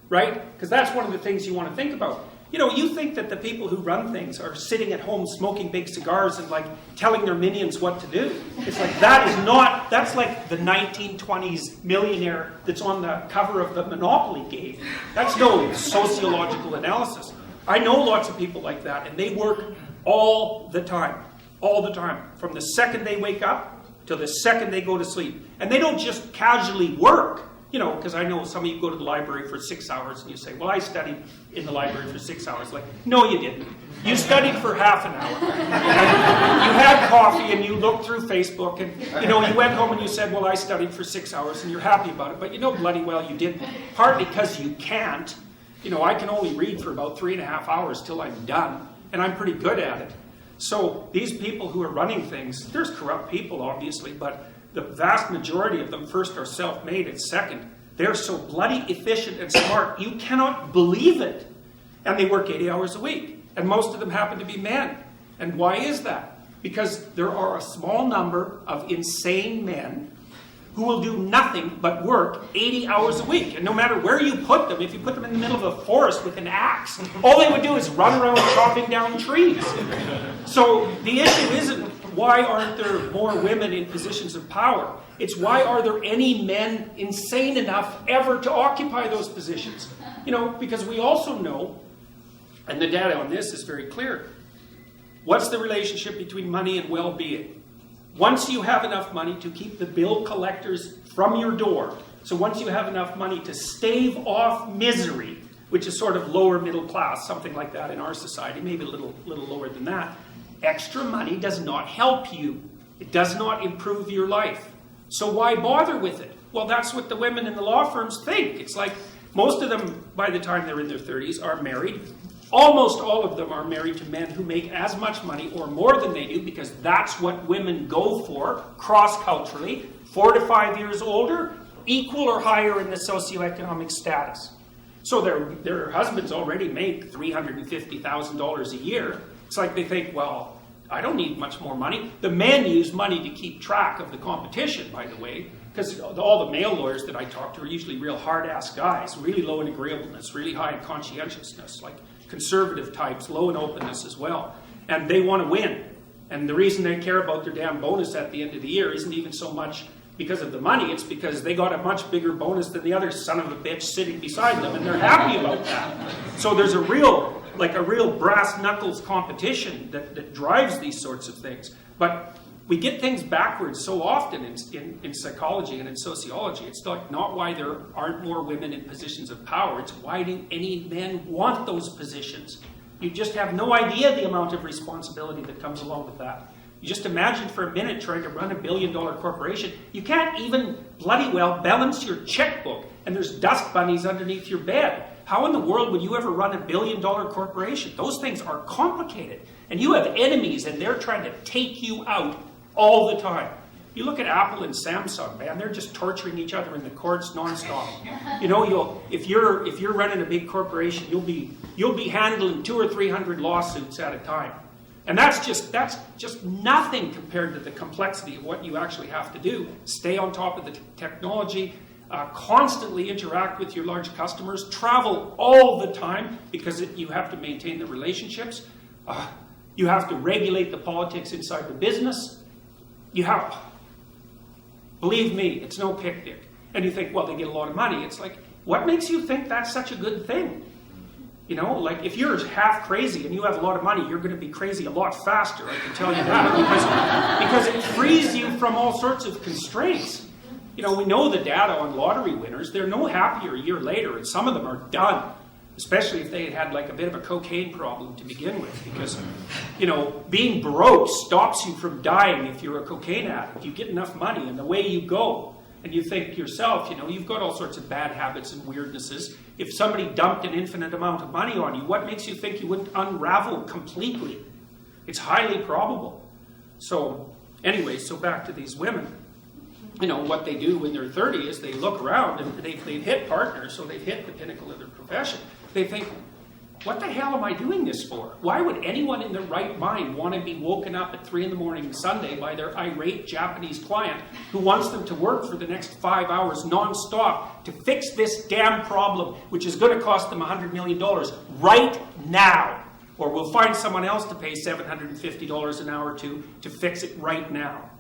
right? Because that's one of the things you want to think about. You think that the people who run things are sitting at home smoking big cigars and telling their minions what to do. It's like that's like the 1920s millionaire that's on the cover of the Monopoly game. That's no sociological analysis. I know lots of people like that, and they work all the time. All the time. From the second they wake up till the second they go to sleep. And they don't just casually work. You know, because I know some of you go to the library for 6 hours and you say, well, I studied in the library for 6 hours. Like, no, you didn't. You studied for half an hour. And you had coffee and you looked through Facebook and, you know, you went home and you said, well, I studied for 6 hours and you're happy about it. But you know bloody well you didn't. Partly because you can't. You know, I can only read for about 3.5 hours till I'm done. And I'm pretty good at it. So these people who are running things, there's corrupt people, obviously, but the vast majority of them, first, are self-made, and second, they're so bloody efficient and smart, you cannot believe it. And they work 80 hours a week. And most of them happen to be men. And why is that? Because there are a small number of insane men who will do nothing but work 80 hours a week. And no matter where you put them, if you put them in the middle of a forest with an axe, all they would do is run around chopping down trees. So the issue isn't why aren't there more women in positions of power? It's why are there any men insane enough ever to occupy those positions? You know, because we also know, and the data on this is very clear, what's the relationship between money and well-being? Once you have enough money to keep the bill collectors from your door, so once you have enough money to stave off misery, which is sort of lower middle class, something like that in our society, maybe a little lower than that, extra money does not help you. It does not improve your life. So why bother with it? Well, that's what the women in the law firms think. It's like most of them, by the time they're in their 30s, are married. Almost all of them are married to men who make as much money or more than they do, because that's what women go for cross-culturally. 4 to 5 years older, equal or higher in the socioeconomic status. So their husbands already make $350,000 a year. It's like they think, well, I don't need much more money. The men use money to keep track of the competition, by the way, because all the male lawyers that I talk to are usually real hard-ass guys, really low in agreeableness, really high in conscientiousness, like conservative types, low in openness as well. And they want to win. And the reason they care about their damn bonus at the end of the year isn't even so much because of the money, it's because they got a much bigger bonus than the other son of a bitch sitting beside them, and they're happy about that. So there's a real brass knuckles competition that drives these sorts of things. But we get things backwards so often in psychology and in sociology. It's not why there aren't more women in positions of power. It's why do any men want those positions? You just have no idea the amount of responsibility that comes along with that. You just imagine for a minute trying to run $1 billion corporation. You can't even bloody well balance your checkbook, and there's dust bunnies underneath your bed. How in the world would you ever run $1 billion corporation? Those things are complicated. And you have enemies, and they're trying to take you out all the time. You look at Apple and Samsung, man, they're just torturing each other in the courts nonstop. You know, if you're running a big corporation, you'll be handling 200 or 300 lawsuits at a time. And that's just nothing compared to the complexity of what you actually have to do. Stay on top of the technology, constantly interact with your large customers, travel all the time because you have to maintain the relationships. You have to regulate the politics inside the business. Believe me, it's no picnic. And you think, well, they get a lot of money. It's like, what makes you think that's such a good thing? You know, like if you're half crazy and you have a lot of money, you're going to be crazy a lot faster, I can tell you that, because it frees you from all sorts of constraints. You know, we know the data on lottery winners. They're no happier a year later, and some of them are done, especially if they had like a bit of a cocaine problem to begin with, because, you know, being broke stops you from dying if you're a cocaine addict. You get enough money and away you go. And you think yourself, you know, you've got all sorts of bad habits and weirdnesses. If somebody dumped an infinite amount of money on you, what makes you think you wouldn't unravel completely? It's highly probable. So, anyway, so back to these women. You know, what they do when they're 30 is they look around and they've hit partners, so they've hit the pinnacle of their profession. They think, what the hell am I doing this for? Why would anyone in their right mind want to be woken up at 3 in the Sunday by their irate Japanese client who wants them to work for the next 5 hours non-stop to fix this damn problem, which is going to cost them $100 million right now? Or we'll find someone else to pay $750 an hour to fix it right now.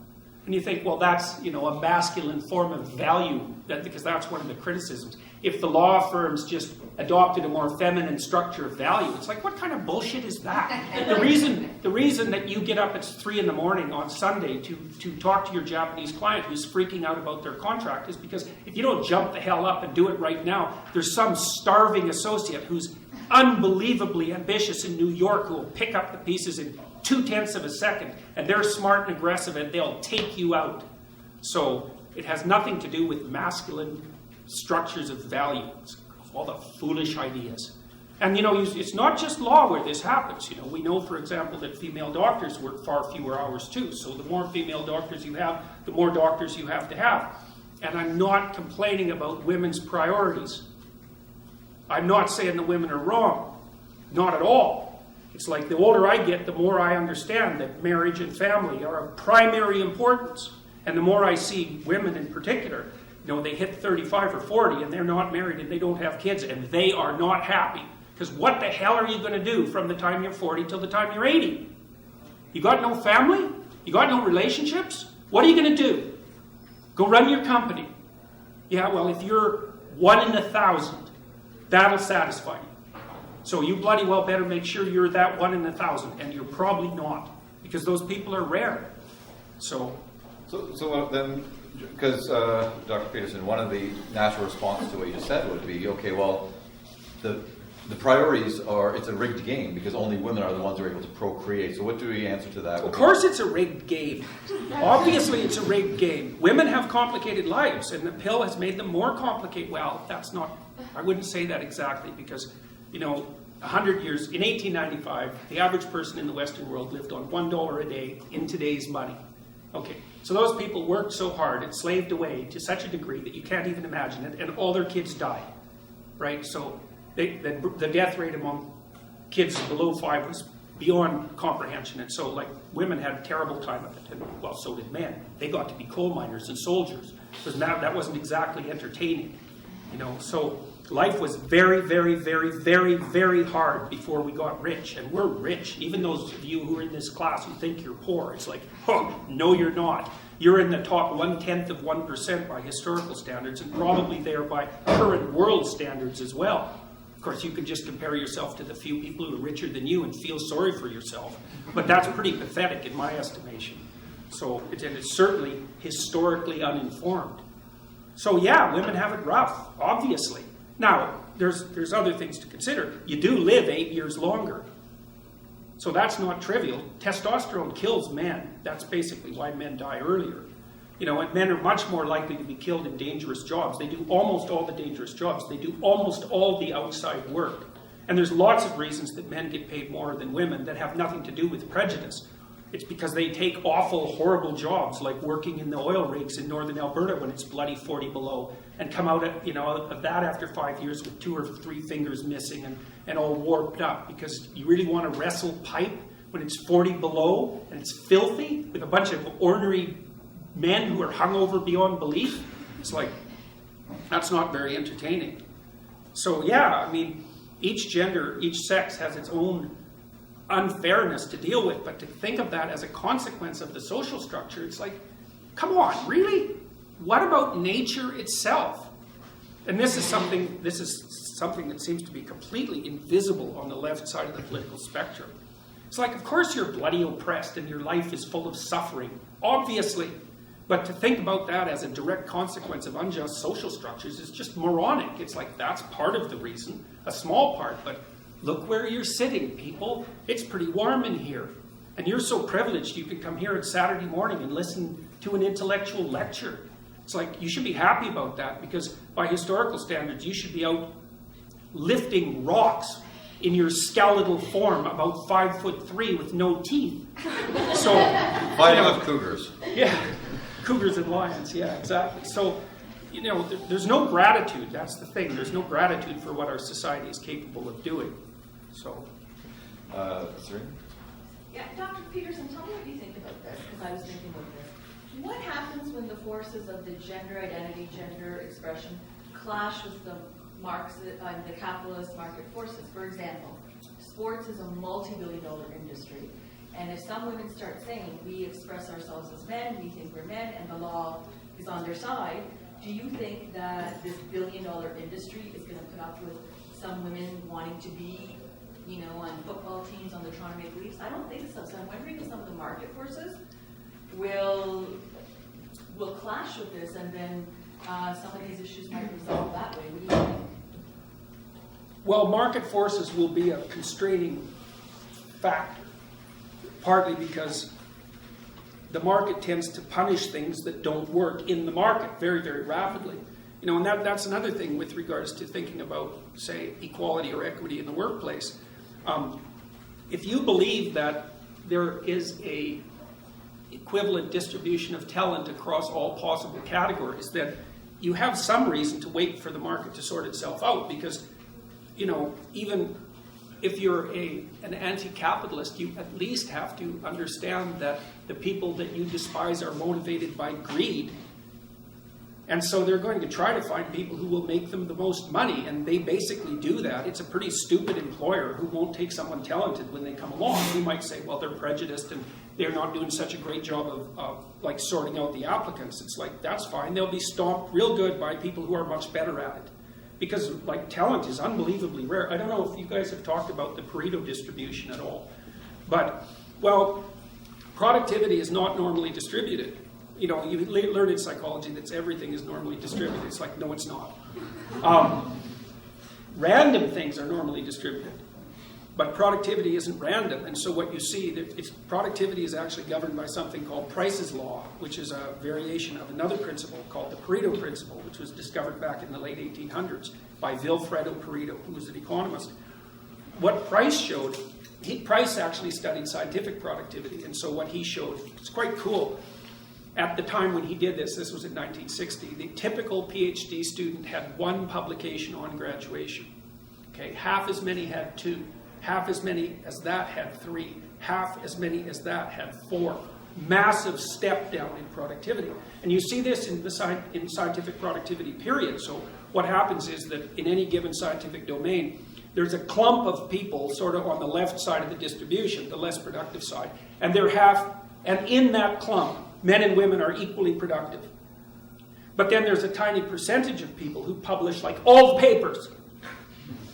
And you think, well, that's, a masculine form of value, because that's one of the criticisms. If the law firms just adopted a more feminine structure of value, it's like, what kind of bullshit is that? The reason that you get up at 3 in the morning on Sunday to talk to your Japanese client who's freaking out about their contract is because if you don't jump the hell up and do it right now, there's some starving associate who's unbelievably ambitious in New York who will pick up the pieces in 0.2 of a second, and they're smart and aggressive, and they'll take you out. So it has nothing to do with masculine structures of value. It's all the foolish ideas. And it's not just law where this happens. We know, for example, that female doctors work far fewer hours too. So the more female doctors you have, the more doctors you have to have. And I'm not complaining about women's priorities. I'm not saying the women are wrong. Not at all. It's like the older I get, the more I understand that marriage and family are of primary importance. And the more I see women in particular, they hit 35 or 40 and they're not married and they don't have kids and they are not happy. Because what the hell are you going to do from the time you're 40 till the time you're 80? You got no family? You got no relationships? What are you going to do? Go run your company. Yeah, well, if you're 1 in 1,000, that'll satisfy you. So you bloody well better make sure you're that 1 in 1,000, and you're probably not, because those people are rare. So then, because Dr. Peterson, one of the natural responses to what you just said would be, okay, well, the priorities are, it's a rigged game because only women are the ones who are able to procreate. So what do we answer to that? Of course it's a rigged game. Obviously it's a rigged game. Women have complicated lives, and the pill has made them more complicated. Well, that's not, I wouldn't say that exactly, because 100 years, in 1895, the average person in the Western world lived on $1 a day in today's money. Okay, so those people worked so hard and slaved away to such a degree that you can't even imagine it, and all their kids died, right? So the death rate among kids below 5 was beyond comprehension, and so women had a terrible time of it, and well, so did men. They got to be coal miners and soldiers, because that wasn't exactly entertaining, so life was very, very, very, very, very hard before we got rich. And we're rich. Even those of you who are in this class who think you're poor, it's like, no, you're not. You're in the top 1/10 of 1% by historical standards, and probably there by current world standards as well. Of course, you could just compare yourself to the few people who are richer than you and feel sorry for yourself. But that's pretty pathetic in my estimation. So it's certainly historically uninformed. So yeah, women have it rough, obviously. Now, there's other things to consider. You do live 8 years longer. So that's not trivial. Testosterone kills men. That's basically why men die earlier. And men are much more likely to be killed in dangerous jobs. They do almost all the dangerous jobs. They do almost all the outside work. And there's lots of reasons that men get paid more than women that have nothing to do with prejudice. It's because they take awful, horrible jobs, like working in the oil rigs in northern Alberta when it's bloody 40 below, and come out of that after 5 years with 2 or 3 fingers missing and all warped up, because you really want to wrestle pipe when it's 40 below and it's filthy with a bunch of ornery men who are hungover beyond belief. It's like, that's not very entertaining. So yeah, each gender, each sex has its own unfairness to deal with, but to think of that as a consequence of the social structure, it's like, come on, really? What about nature itself? And this is something that seems to be completely invisible on the left side of the political spectrum. It's like, of course you're bloody oppressed and your life is full of suffering, obviously. But to think about that as a direct consequence of unjust social structures is just moronic. It's like, that's part of the reason, a small part, but look where you're sitting, people. It's pretty warm in here. And you're so privileged you can come here on Saturday morning and listen to an intellectual lecture. It's like, you should be happy about that, because by historical standards, you should be out lifting rocks in your skeletal form, about 5'3" with no teeth. So fighting with cougars. Yeah, cougars and lions, yeah, exactly. So, there's no gratitude, that's the thing. There's no gratitude for what our society is capable of doing. So, Serena? Yeah, Dr. Peterson, tell me what you think about this, because I was thinking about this. What happens when the forces of the gender identity, gender expression, clash with the capitalist market forces? For example, sports is a multi-billion-dollar industry. And if some women start saying, we express ourselves as men, we think we're men, and the law is on their side, do you think that this billion-dollar industry is going to put up with some women wanting to be, on football teams on the Toronto Maple Leafs? I don't think so. So I'm wondering if some of the market forces will clash with this, and then some of these issues might resolve that way. What do you think? Well, market forces will be a constraining factor, partly because the market tends to punish things that don't work in the market very, very rapidly. And that's another thing with regards to thinking about, say, equality or equity in the workplace. If you believe that there is a equivalent distribution of talent across all possible categories, then you have some reason to wait for the market to sort itself out, because, even if you're an anti-capitalist, you at least have to understand that the people that you despise are motivated by greed. And so they're going to try to find people who will make them the most money, and they basically do that. It's a pretty stupid employer who won't take someone talented when they come along. You might say, well, they're prejudiced and they're not doing such a great job of sorting out the applicants. It's like, that's fine. They'll be stomped real good by people who are much better at it. Because talent is unbelievably rare. I don't know if you guys have talked about the Pareto distribution at all. But, well, productivity is not normally distributed. You learn in psychology that everything is normally distributed. It's like, no, it's not. Random things are normally distributed. But productivity isn't random. And so what you see, productivity is actually governed by something called Price's Law, which is a variation of another principle called the Pareto principle, which was discovered back in the late 1800s by Vilfredo Pareto, who was an economist. What Price showed, Price actually studied scientific productivity. And so what he showed, it's quite cool. At the time when he did this was in 1960, the typical PhD student had one publication on graduation. Okay, half as many had 2. Half as many as that had 3. Half as many as that had 4. Massive step down in productivity. And you see this in scientific productivity, period. So what happens is that in any given scientific domain, there's a clump of people sort of on the left side of the distribution, the less productive side. And and in that clump, men and women are equally productive. But then there's a tiny percentage of people who publish all the papers.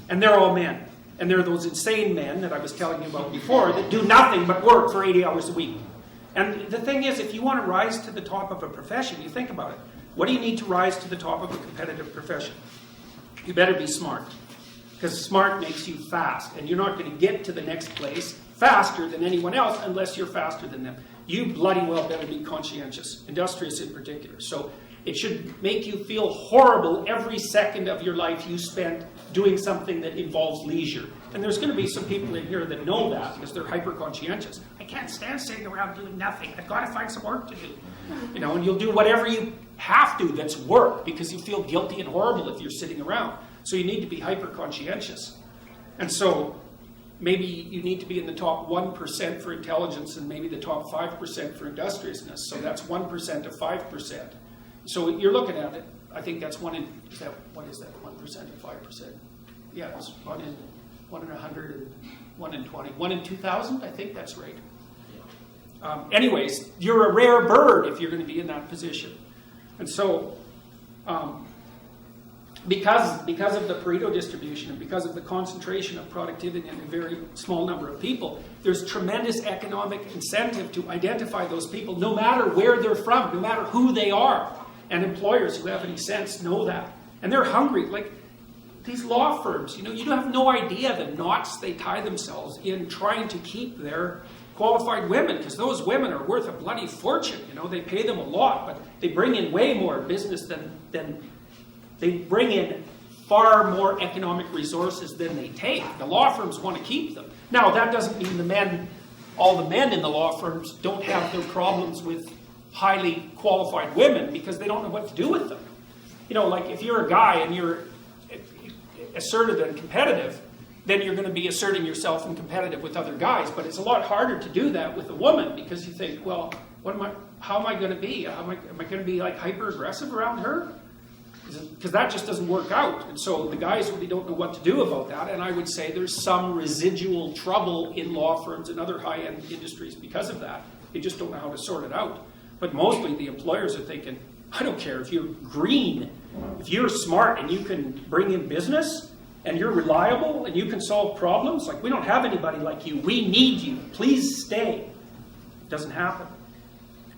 And they're all men. And there are those insane men that I was telling you about before that do nothing but work for 80 hours a week. And the thing is, if you want to rise to the top of a profession, you think about it. What do you need to rise to the top of a competitive profession? You better be smart. Because smart makes you fast. And you're not going to get to the next place faster than anyone else unless you're faster than them. You bloody well better be conscientious, industrious in particular. So it should make you feel horrible every second of your life you spend doing something that involves leisure. And there's going to be some people in here that know that because they're hyper-conscientious. I can't stand sitting around doing nothing. I've got to find some work to do. And you'll do whatever you have to that's work because you feel guilty and horrible if you're sitting around. So you need to be hyper-conscientious. And so maybe you need to be in the top 1% for intelligence and maybe the top 5% for industriousness. So that's 1% of 5%. So you're looking at it. I think that's what is that? 1% of 5%? Yeah, it's 1 in 100 and 1 in 20. 1 in 2,000? I think that's right. Anyways, you're a rare bird if you're going to be in that position. And so because of the Pareto distribution and because of the concentration of productivity in a very small number of people, there's tremendous economic incentive to identify those people no matter where they're from, no matter who they are. And employers who have any sense know that. And they're hungry. Like these law firms, you have no idea the knots they tie themselves in trying to keep their qualified women, because those women are worth a bloody fortune. They pay them a lot, but they bring in way more business than they bring in far more economic resources than they take. The law firms want to keep them. Now, that doesn't mean all the men in the law firms don't have their problems with highly qualified women because they don't know what to do with them. If you're a guy and you're assertive and competitive, then you're going to be asserting yourself and competitive with other guys. But it's a lot harder to do that with a woman because you think, well, how am I going to be? Am I going to be hyper aggressive around her? because that just doesn't work out. And so the guys really don't know what to do about that. And I would say there's some residual trouble in law firms and other high-end industries because of that. They just don't know how to sort it out. But mostly the employers are thinking, I don't care if you're green, if you're smart and you can bring in business and you're reliable and you can solve problems, like we don't have anybody like you. We need you. Please stay. It doesn't happen.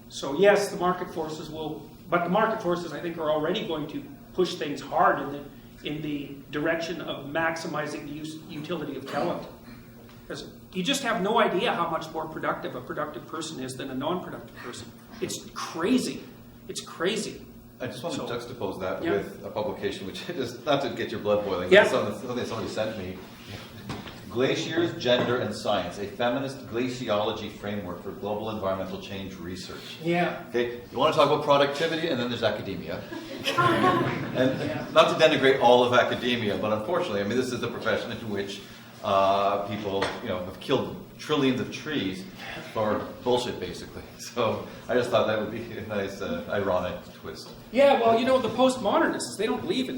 So yes, the market forces will, but the market forces I think are already going to push things hard in the direction of maximizing the utility of talent. Because you just have no idea how much more productive a productive person is than a non-productive person. It's crazy. It's crazy. I just want to juxtapose that Yeah. with a publication which is, not to get your blood boiling, Yeah. but something that somebody sent me. Glaciers, Gender and Science, a feminist glaciology framework for global environmental change research. Yeah. Okay, you want to talk about productivity, and then there's academia. And not to denigrate all of academia, but unfortunately, I mean, this is the profession in which people, have killed trillions of trees for bullshit, basically. So I just thought that would be a nice, ironic twist. Yeah, well, the postmodernists, they don't believe in,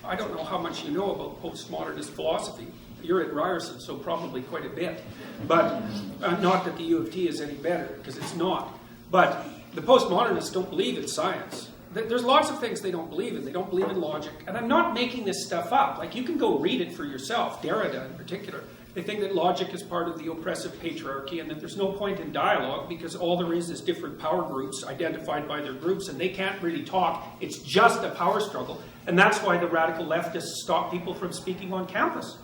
I don't know how much you know about postmodernist philosophy. You're at Ryerson, so probably quite a bit. But not that the U of T is any better, because it's not. But the postmodernists don't believe in science. There's lots of things they don't believe in. They don't believe in logic. And I'm not making this stuff up. Like, you can go read it for yourself, Derrida in particular. They think that logic is part of the oppressive patriarchy and that there's no point in dialogue because all there is different power groups identified by their groups and they can't really talk. It's just a power struggle. And that's why the radical leftists stop people from speaking on campus.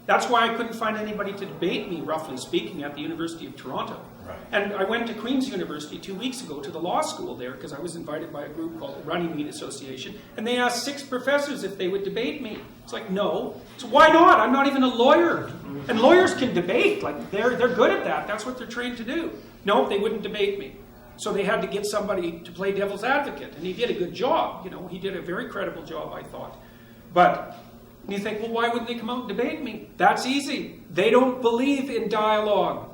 That's why I couldn't find anybody to debate me, roughly speaking, at the University of Toronto. Right. And I went to Queen's University 2 weeks ago to the law school there because I was invited by a group called the Runnymede Association, and they asked 6 professors if they would debate me. It's like, no. So why not? I'm not even a lawyer. And lawyers can debate. Like, they're good at that. That's what they're trained to do. No, they wouldn't debate me. So they had to get somebody to play devil's advocate, and he did a good job. He did a very credible job, I thought. But and you think, well, why wouldn't they come out and debate me? That's easy. They don't believe in dialogue.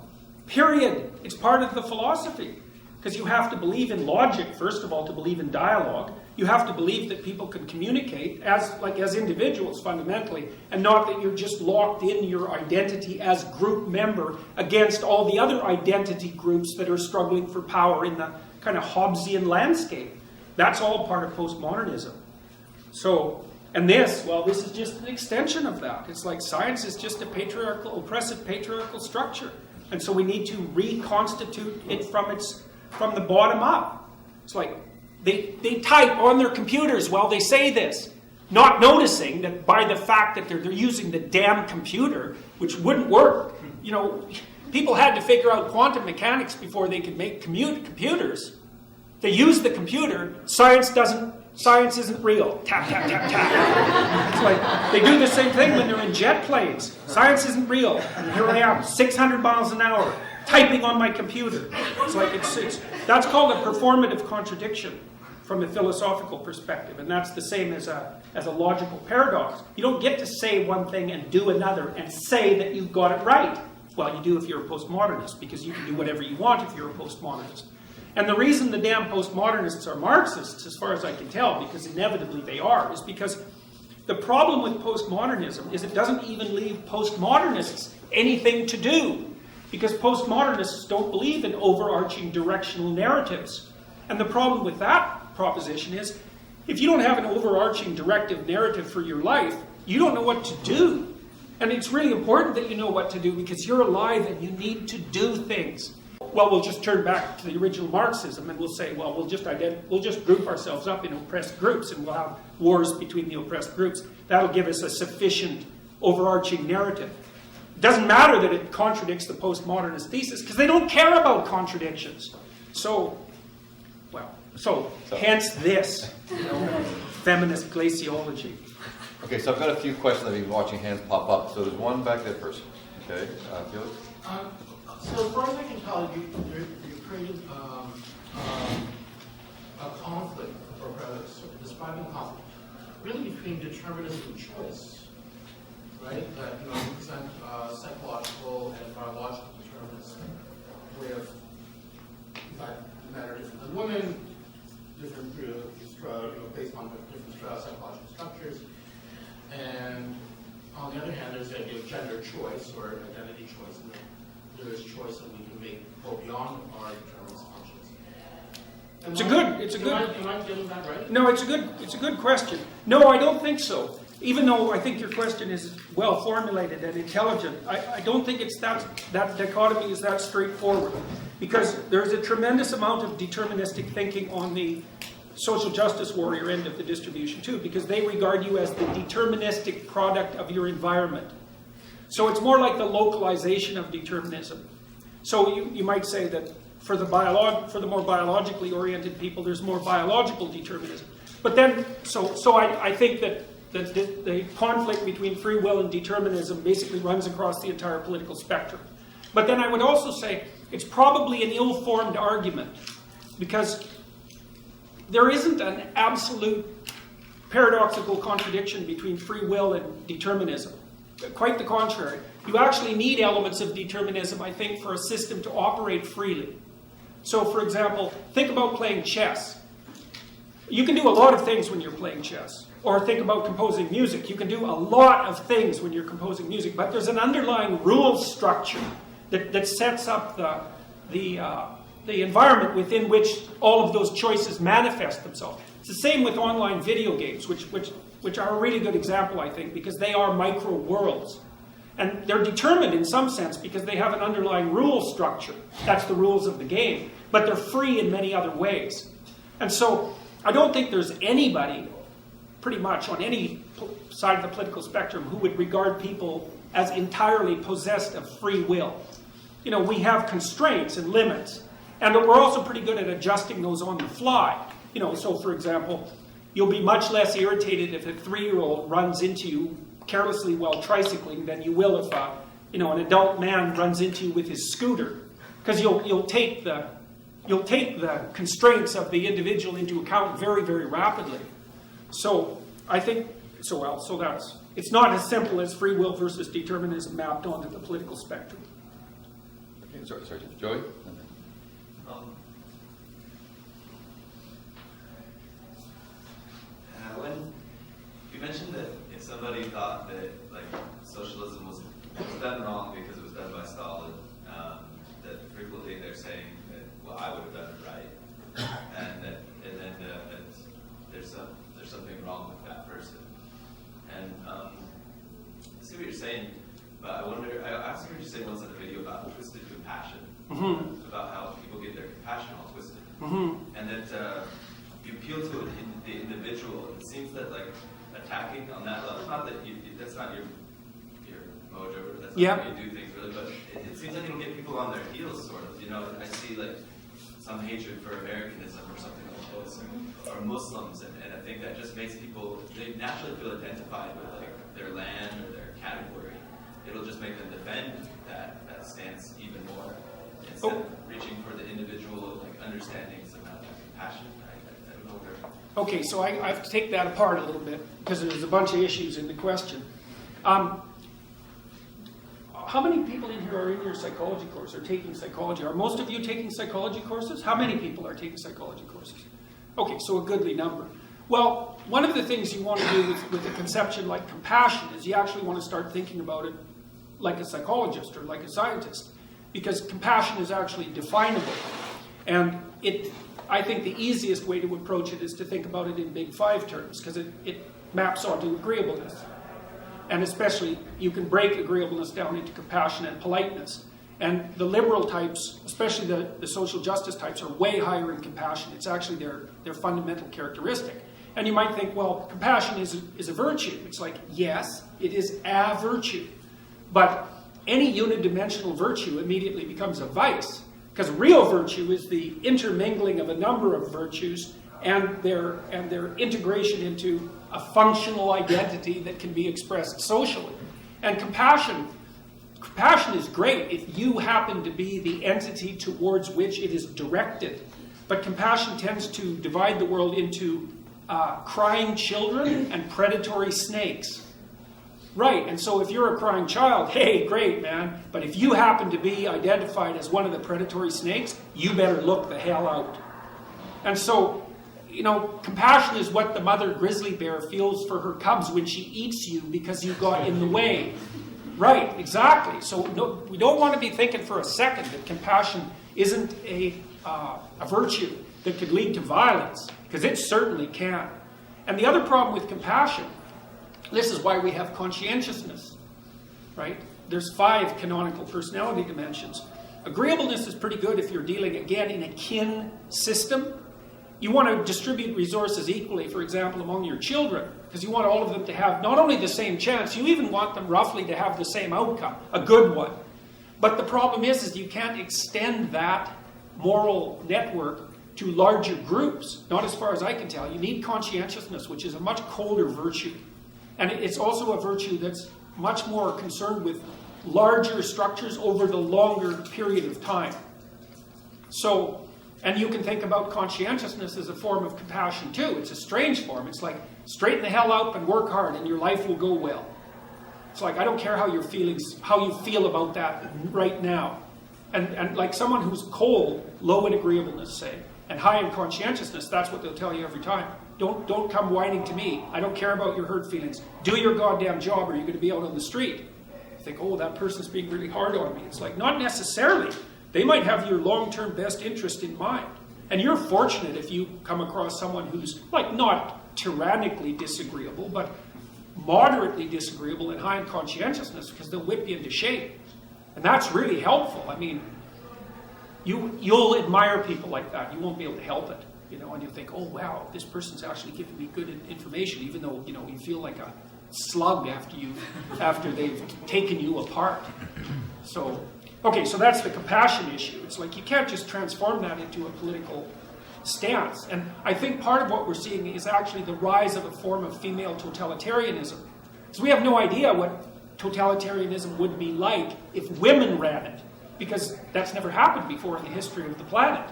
Period. It's part of the philosophy. Because you have to believe in logic, first of all, to believe in dialogue. You have to believe that people can communicate as individuals, fundamentally, and not that you're just locked in your identity as group member against all the other identity groups that are struggling for power in the kind of Hobbesian landscape. That's all part of postmodernism. So, and this is just an extension of that. It's like science is just a oppressive patriarchal structure. And so we need to reconstitute it from the bottom up. It's like they type on their computers while they say this, not noticing that by the fact that they're using the damn computer, which wouldn't work. People had to figure out quantum mechanics before they could make computers. They use the computer. Science isn't real. Tap, tap, tap, tap. It's like they do the same thing when they're in jet planes. Science isn't real. And here I am, 600 miles an hour, typing on my computer. It's like that's called a performative contradiction from a philosophical perspective. And that's the same as a logical paradox. You don't get to say one thing and do another and say that you've got it right. Well, you do if you're a postmodernist, because you can do whatever you want if you're a postmodernist. And the reason the damn postmodernists are Marxists, as far as I can tell, because inevitably they are, is because the problem with postmodernism is it doesn't even leave postmodernists anything to do. Because postmodernists don't believe in overarching directional narratives. And the problem with that proposition is, if you don't have an overarching directive narrative for your life, you don't know what to do. And it's really important that you know what to do because you're alive and you need to do things. Well, we'll just turn back to the original Marxism and we'll say, well, we'll just group ourselves up in oppressed groups and we'll have wars between the oppressed groups. That'll give us a sufficient overarching narrative. It doesn't matter that it contradicts the postmodernist thesis because they don't care about contradictions. So hence this, feminist glaciology. Okay, so I've got a few questions. I've been watching hands pop up. So there's one back there person. Okay, Felix? So as far as I can tell, you created a conflict, or rather describing conflict, really between determinism and choice, right? That you present psychological and biological determinism, with that matter different than women, different based on different strata, choice or identity choice, and that there is choice that we can make go beyond our determinist functions. Am I getting that right? No, it's a good question. No, I don't think so. Even though I think your question is well formulated and intelligent, I don't think it's that dichotomy is that straightforward. Because there's a tremendous amount of deterministic thinking on the social justice warrior end of the distribution too, because they regard you as the deterministic product of your environment. So it's more like the localization of determinism. So you might say that for the more biologically oriented people, there's more biological determinism. But then, so I think that the conflict between free will and determinism basically runs across the entire political spectrum. But then I would also say it's probably an ill-formed argument, because there isn't an absolute paradoxical contradiction between free will and determinism. Quite the contrary. You actually need elements of determinism, I think, for a system to operate freely. So, for example, think about playing chess. You can do a lot of things when you're playing chess. Or think about composing music. You can do a lot of things when you're composing music, but there's an underlying rule structure that sets up the environment within which all of those choices manifest themselves. It's the same with online video games, which are a really good example, I think, because they are micro worlds. And they're determined in some sense because they have an underlying rule structure. That's the rules of the game. But they're free in many other ways. And so I don't think there's anybody, pretty much on any side of the political spectrum, who would regard people as entirely possessed of free will. You know, we have constraints and limits. And we're also pretty good at adjusting those on the fly. You know, so for example, you'll be much less irritated if a 3-year-old runs into you carelessly while tricycling than you will if an adult man runs into you with his scooter, because you'll take the constraints of the individual into account very, very rapidly. So I think that's it's not as simple as free will versus determinism mapped onto the political spectrum. Okay, sorry, Joey. When you mentioned that if somebody thought that socialism was done wrong because it was done by Stalin, that frequently they're saying that, well, I would have done it right, and then there's something wrong with that person. And I see what you're saying, but I wonder. I also heard you say once in a video about twisted compassion, about how people get their compassion all twisted, and that you appeal to the individual. It seems that attacking on that level, not that that's not your mojo, that's not how you do things really, but it seems like it'll get people on their heels, sort of. You know, I see some hatred for Americanism or something like this, or Muslims, and I think that just makes people, they naturally feel identified with their land or their category. It'll just make them defend that stance even more instead of reaching for the individual, understanding somehow compassion. I don't know where. Okay, so I have to take that apart a little bit because there's a bunch of issues in the question. How many people in here are in your psychology course or taking psychology? Are most of you taking psychology courses? How many people are taking psychology courses? Okay, so a goodly number. Well, one of the things you want to do with a conception like compassion is you actually want to start thinking about it like a psychologist or like a scientist, because compassion is actually definable. And I think the easiest way to approach it is to think about it in big 5 terms, because it maps onto agreeableness. And especially, you can break agreeableness down into compassion and politeness. And the liberal types, especially the social justice types, are way higher in compassion. It's actually their fundamental characteristic. And you might think, well, compassion is a virtue. It's like, yes, it is a virtue. But any unidimensional virtue immediately becomes a vice. Because real virtue is the intermingling of a number of virtues and their integration into a functional identity that can be expressed socially. And compassion is great if you happen to be the entity towards which it is directed. But compassion tends to divide the world into crying children and predatory snakes. Right, and so if you're a crying child, hey, great, man. But if you happen to be identified as one of the predatory snakes, you better look the hell out. And so, compassion is what the mother grizzly bear feels for her cubs when she eats you because you got in the way. Right, exactly. So no, we don't want to be thinking for a second that compassion isn't a virtue that could lead to violence, because it certainly can. And the other problem with compassion, this is why we have conscientiousness, right? There's 5 canonical personality dimensions. Agreeableness is pretty good if you're dealing, again, in a kin system. You want to distribute resources equally, for example, among your children, because you want all of them to have not only the same chance, you even want them roughly to have the same outcome, a good one. But the problem is you can't extend that moral network to larger groups, not as far as I can tell. You need conscientiousness, which is a much colder virtue. And it's also a virtue that's much more concerned with larger structures over the longer period of time. So, and you can think about conscientiousness as a form of compassion too. It's a strange form. It's like, straighten the hell up and work hard and your life will go well. It's like, I don't care how you feel about that right now. And like someone who's cold, low in agreeableness, say, and high in conscientiousness, that's what they'll tell you every time. Don't come whining to me. I don't care about your hurt feelings. Do your goddamn job or you're going to be out on the street. You think, oh, that person's being really hard on me. It's like, not necessarily. They might have your long-term best interest in mind. And you're fortunate if you come across someone who's, like, not tyrannically disagreeable, but moderately disagreeable and high in conscientiousness, because they'll whip you into shape. And that's really helpful. I mean, you'll admire people like that. You won't be able to help it. You know, and you think, oh, wow, this person's actually giving me good information, even though, you know, you feel like a slug after they've taken you apart. So, okay, so that's the compassion issue. It's like you can't just transform that into a political stance. And I think part of what we're seeing is actually the rise of a form of female totalitarianism. Because we have no idea what totalitarianism would be like if women ran it, because that's never happened before in the history of the planet.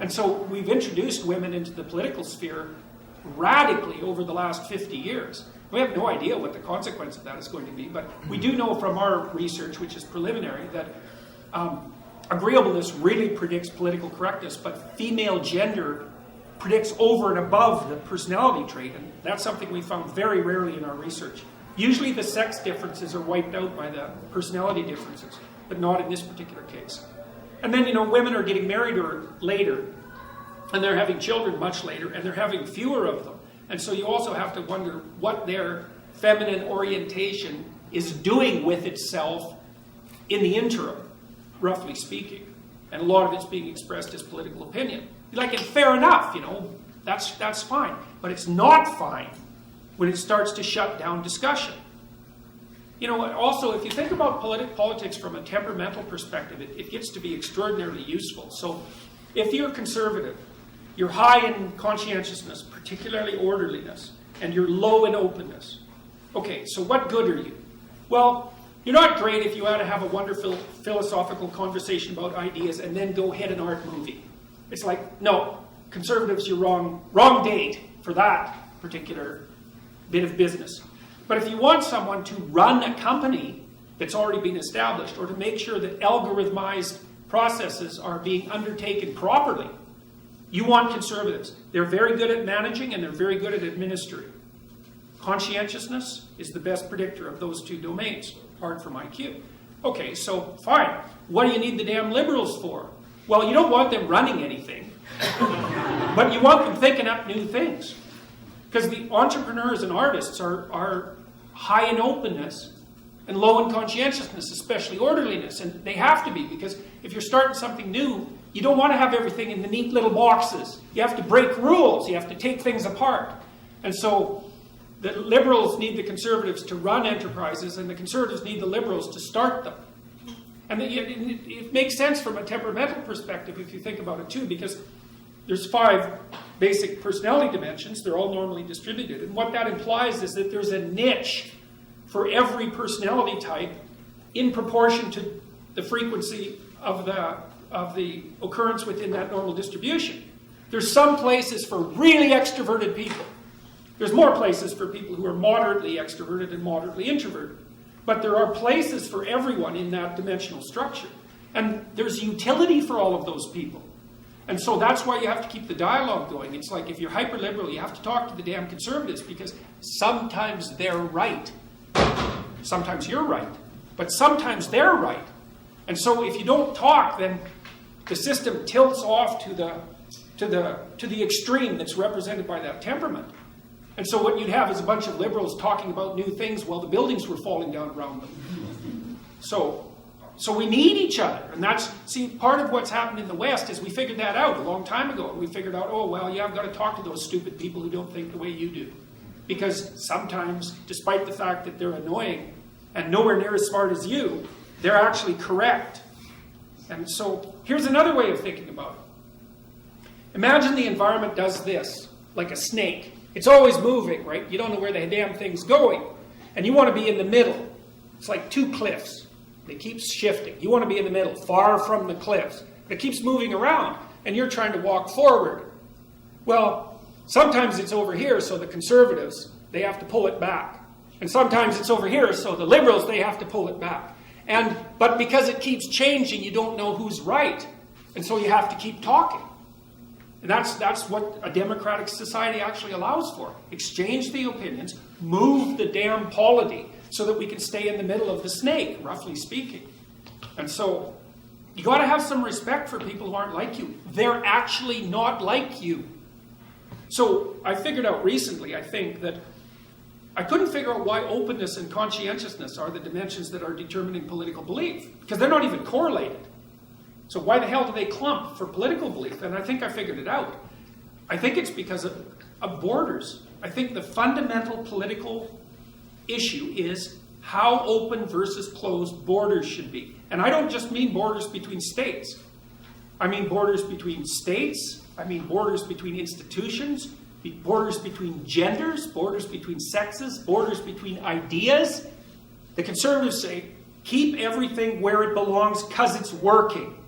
And so we've introduced women into the political sphere radically over the last 50 years. We have no idea what the consequence of that is going to be, but we do know from our research, which is preliminary, that agreeableness really predicts political correctness, but female gender predicts over and above the personality trait, and that's something we found very rarely in our research. Usually the sex differences are wiped out by the personality differences, but not in this particular case. And then, you know, women are getting married later, and they're having children much later, and they're having fewer of them. And so you also have to wonder what their feminine orientation is doing with itself in the interim, roughly speaking. And a lot of it's being expressed as political opinion. Like, and fair enough, you know, that's fine. But it's not fine when it starts to shut down discussion. You know, also, if you think about politics from a temperamental perspective, it gets to be extraordinarily useful. So if you're conservative, you're high in conscientiousness, particularly orderliness, and you're low in openness. Okay, so what good are you? Well, you're not great if you want to have a wonderful philosophical conversation about ideas and then go hit an art movie. It's like, no, conservatives, you're wrong date for that particular bit of business. But if you want someone to run a company that's already been established, or to make sure that algorithmized processes are being undertaken properly, you want conservatives. They're very good at managing and they're very good at administering. Conscientiousness is the best predictor of those two domains, apart from IQ. Okay, so fine. What do you need the damn liberals for? Well, you don't want them running anything, but you want them thinking up new things. Because the entrepreneurs and artists are high in openness and low in conscientiousness, especially orderliness. And they have to be, because if you're starting something new, you don't want to have everything in the neat little boxes. You have to break rules. You have to take things apart. And so the liberals need the conservatives to run enterprises, and the conservatives need the liberals to start them. And it makes sense from a temperamental perspective if you think about it too, because there's 5 basic personality dimensions. They're all normally distributed. And what that implies is that there's a niche for every personality type in proportion to the frequency of the occurrence within that normal distribution. There's some places for really extroverted people. There's more places for people who are moderately extroverted and moderately introverted. But there are places for everyone in that dimensional structure. And there's utility for all of those people. And so that's why you have to keep the dialogue going. It's like, if you're hyper-liberal, you have to talk to the damn conservatives, because sometimes they're right. Sometimes you're right. but sometimes they're right. And so if you don't talk, then the system tilts off to the extreme that's represented by that temperament. And so what you'd have is a bunch of liberals talking about new things while the buildings were falling down around them. So we need each other. And that's, see, part of what's happened in the West is we figured that out a long time ago. We figured out, oh, well, yeah, I've got to talk to those stupid people who don't think the way you do. Because sometimes, despite the fact that they're annoying and nowhere near as smart as you, they're actually correct. And so here's another way of thinking about it. Imagine the environment does this, like a snake. It's always moving, right? You don't know where the damn thing's going. And you want to be in the middle. It's like two cliffs. It keeps shifting. You want to be in the middle, far from the cliffs. It keeps moving around, and you're trying to walk forward. Well, sometimes it's over here, so the conservatives, they have to pull it back. And sometimes it's over here, so the liberals, they have to pull it back. But because it keeps changing, you don't know who's right. And so you have to keep talking. And that's what a democratic society actually allows for. Exchange the opinions, move the damn polity so that we can stay in the middle of the snake, roughly speaking. And so you got to have some respect for people who aren't like you. They're actually not like you. So I figured out recently, I think, that I couldn't figure out why openness and conscientiousness are the dimensions that are determining political belief, because they're not even correlated. So why the hell do they clump for political belief? And I think I figured it out. I think it's because of borders. I think the fundamental political issue is how open versus closed borders should be. And I don't just mean borders between states. I mean borders between states. I mean borders between institutions, borders between genders, borders between sexes, borders between ideas. The conservatives say, keep everything where it belongs because it's working.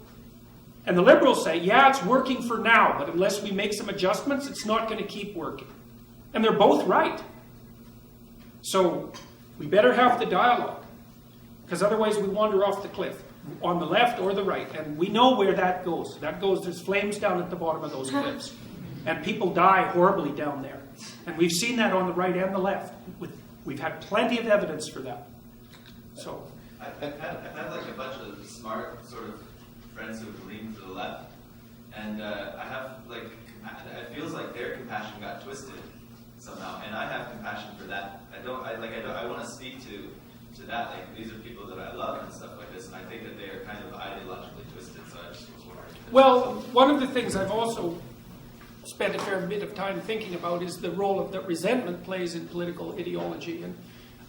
And the liberals say, yeah, it's working for now, but unless we make some adjustments, it's not going to keep working. And they're both right. So we better have the dialogue, because otherwise we wander off the cliff, on the left or the right. And we know where that goes. There's flames down at the bottom of those cliffs. And people die horribly down there. And we've seen that on the right and the left. We've had plenty of evidence for that. So I've had like a bunch of smart sort of friends who lean to the left, and I have like, it feels like their compassion got twisted somehow, and I have compassion for that. I want to speak to that. Like, these are people that I love and stuff like this, and I think that they are kind of ideologically twisted. So I just was wondering. Well, one of the things I've also spent a fair bit of time thinking about is the role that resentment plays in political ideology. And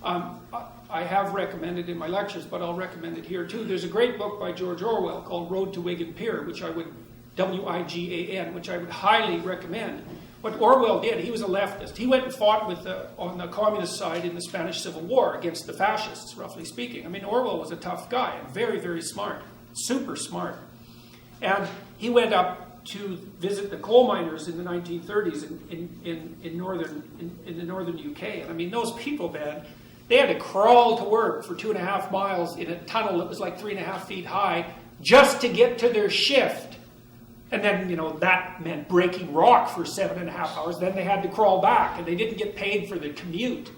I have recommended in my lectures, but I'll recommend it here too. There's a great book by George Orwell called Road to Wigan Pier, which I would, W-I-G-A-N, which I would highly recommend. What Orwell did, he was a leftist. He went and fought on the communist side in the Spanish Civil War against the fascists, roughly speaking. I mean, Orwell was a tough guy, and very, very smart, super smart. And he went up to visit the coal miners in the 1930s in the northern UK. And I mean, those people, man, they had to crawl to work for 2.5 miles in a tunnel that was like 3.5 feet high just to get to their shift. And then, that meant breaking rock for 7.5 hours. Then they had to crawl back, and they didn't get paid for the commute.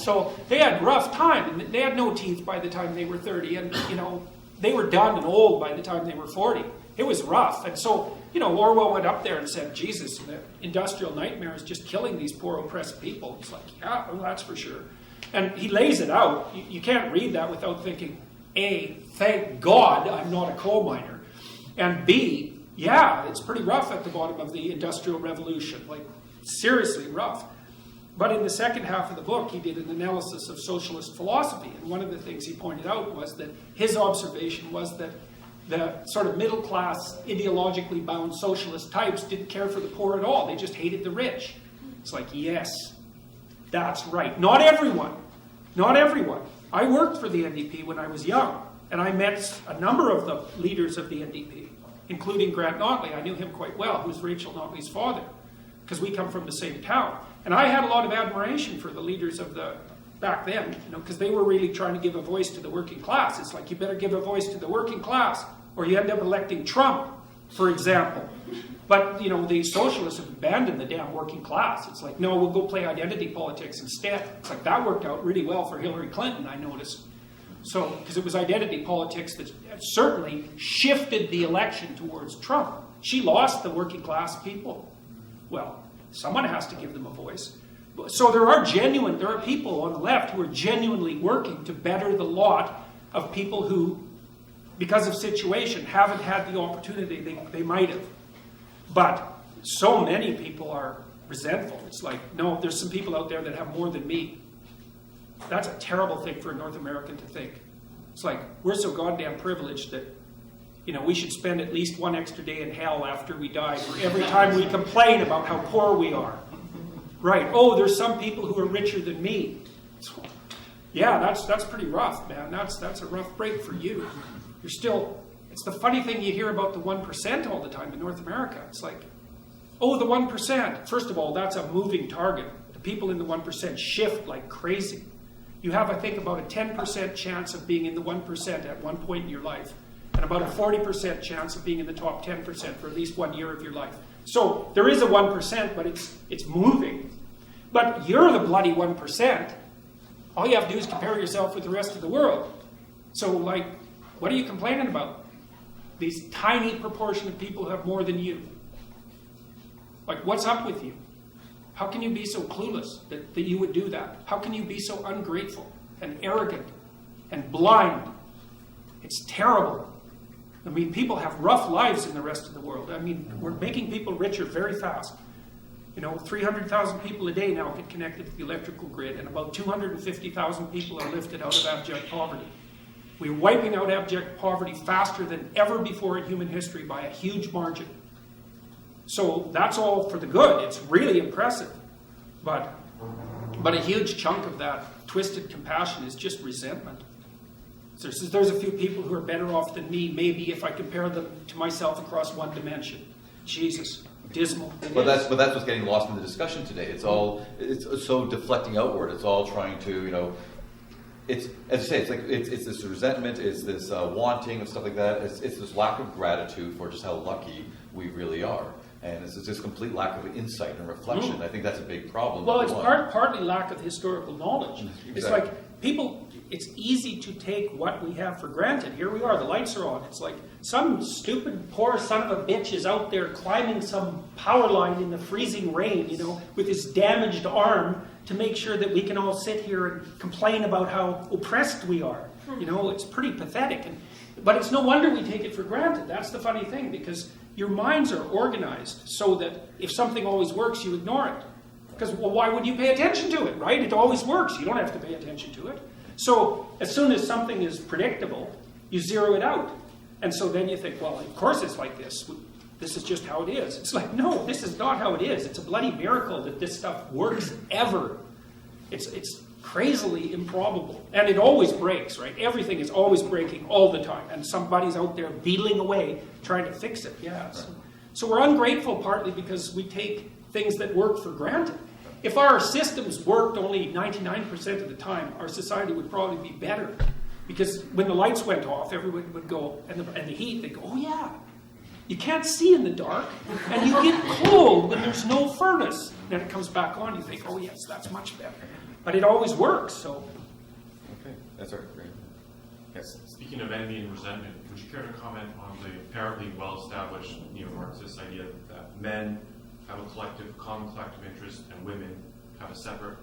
So they had rough time, and they had no teeth by the time they were 30, and, they were done and old by the time they were 40. It was rough. And so, Orwell went up there and said, Jesus, the industrial nightmare is just killing these poor oppressed people. He's like, yeah, well, that's for sure. And he lays it out. You can't read that without thinking, A, thank God I'm not a coal miner. And B, yeah, it's pretty rough at the bottom of the Industrial Revolution, like seriously rough. But in the second half of the book, he did an analysis of socialist philosophy. And one of the things he pointed out was that his observation was that the sort of middle-class, ideologically bound socialist types didn't care for the poor at all. They just hated the rich. It's like, yes, that's right. Not everyone. Not everyone. I worked for the NDP when I was young, and I met a number of the leaders of the NDP, including Grant Notley. I knew him quite well, who's Rachel Notley's father, because we come from the same town. And I had a lot of admiration for the leaders of back then, because they were really trying to give a voice to the working class. It's like, you better give a voice to the working class, or you end up electing Trump, for example. But, the socialists have abandoned the damn working class. It's like, no, we'll go play identity politics instead. It's like, that worked out really well for Hillary Clinton, I noticed. So, because it was identity politics that certainly shifted the election towards Trump. She lost the working class people. Well, someone has to give them a voice. So there are people on the left who are genuinely working to better the lot of people who, because of situation, haven't had the opportunity they might have. But so many people are resentful. It's like, no, there's some people out there that have more than me. That's a terrible thing for a North American to think. It's like, we're so goddamn privileged that, we should spend at least one extra day in hell after we die for every time we complain about how poor we are. Right. Oh, there's some people who are richer than me. Yeah, that's pretty rough, man. That's a rough break for you. You're still, it's the funny thing you hear about the 1% all the time in North America. It's like, oh, the 1%. First of all, that's a moving target. The people in the 1% shift like crazy. You have, I think, about a 10% chance of being in the 1% at one point in your life, and about a 40% chance of being in the top 10% for at least 1 year of your life. So there is a 1%, but it's moving. But you're the bloody 1%. All you have to do is compare yourself with the rest of the world. So, like, what are you complaining about? These tiny proportion of people who have more than you. Like, what's up with you? How can you be so clueless that you would do that? How can you be so ungrateful and arrogant and blind? It's terrible. I mean, people have rough lives in the rest of the world. I mean, we're making people richer very fast. 300,000 people a day now get connected to the electrical grid, and about 250,000 people are lifted out of abject poverty. We're wiping out abject poverty faster than ever before in human history by a huge margin. So that's all for the good. It's really impressive. But a huge chunk of that twisted compassion is just resentment. So there's a few people who are better off than me, maybe if I compare them to myself across one dimension. Jesus, dismal. But that's what's getting lost in the discussion today. It's so deflecting outward. It's all trying to, it's, as you say, it's this resentment, it's this wanting of stuff like that. It's this lack of gratitude for just how lucky we really are. And it's this complete lack of insight and reflection. I think that's a big problem. Well, it's partly lack of historical knowledge. Exactly. It's like people, it's easy to take what we have for granted. Here we are, the lights are on. It's like some stupid, poor son of a bitch is out there climbing some power line in the freezing rain, with his damaged arm to make sure that we can all sit here and complain about how oppressed we are. It's pretty pathetic. But it's no wonder we take it for granted. That's the funny thing, because your minds are organized so that if something always works, you ignore it. Because, well, why would you pay attention to it, right? It always works. You don't have to pay attention to it. So as soon as something is predictable, you zero it out. And so then you think, well, of course it's like this. This is just how it is. It's like, no, this is not how it is. It's a bloody miracle that this stuff works ever. It's crazily improbable. And it always breaks, right? Everything is always breaking all the time. And somebody's out there beetling away trying to fix it. Yeah. So we're ungrateful partly because we take things that work for granted. If our systems worked only 99% of the time, our society would probably be better. Because when the lights went off, everyone would go, and the heat, they'd go, oh yeah, you can't see in the dark, and you get cold when there's no furnace. Then it comes back on, you think, oh yes, that's much better. But it always works, so. Okay, that's right. Great. Yes. Speaking of envy and resentment, would you care to comment on the apparently well-established neo-Marxist idea that men have a common collective interest, and women have a separate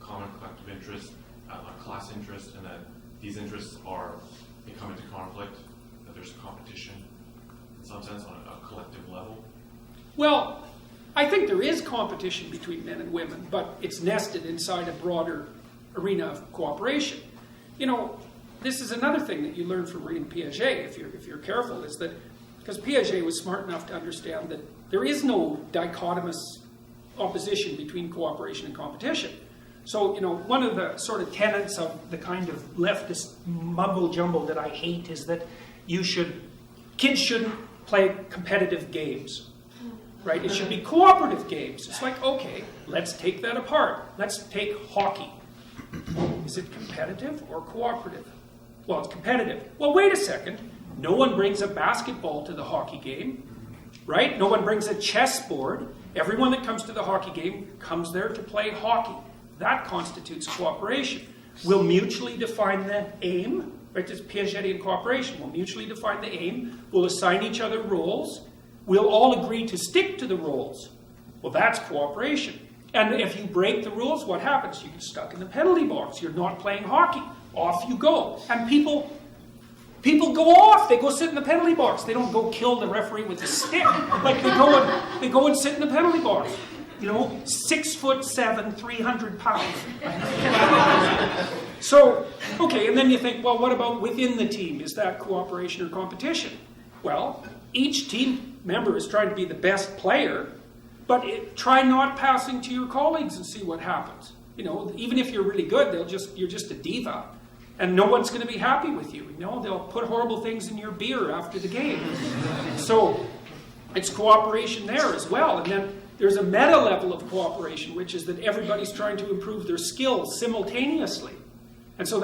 common collective interest, a class interest, and that these interests they come into conflict, that there's competition, in some sense, on a collective level? Well, I think there is competition between men and women, but it's nested inside a broader arena of cooperation. This is another thing that you learn from reading Piaget, if you're careful, is that because Piaget was smart enough to understand that there is no dichotomous opposition between cooperation and competition. So, one of the sort of tenets of the kind of leftist mumbo-jumbo that I hate is that kids shouldn't play competitive games, right? It should be cooperative games. It's like, okay, let's take that apart. Let's take hockey. Is it competitive or cooperative? Well, it's competitive. Well, wait a second. No one brings a basketball to the hockey game, right? No one brings a chessboard. Everyone that comes to the hockey game comes there to play hockey. That constitutes cooperation. We'll mutually define the aim, Right? It's Piagetian cooperation. We'll mutually define the aim. We'll assign each other roles. We'll all agree to stick to the roles. Well, that's cooperation. And if you break the rules, what happens? You get stuck in the penalty box. You're not playing hockey. Off you go. And people go off. They go sit in the penalty box. They don't go kill the referee with a stick. Like they go and sit in the penalty box. 6'7", 300 pounds. So, okay, and then you think, well, what about within the team? Is that cooperation or competition? Well, each team member is trying to be the best player, but try not passing to your colleagues and see what happens. Even if you're really good, you're just a diva. And no one's going to be happy with you. They'll put horrible things in your beer after the game. So it's cooperation there as well. And then there's a meta level of cooperation, which is that everybody's trying to improve their skills simultaneously. And so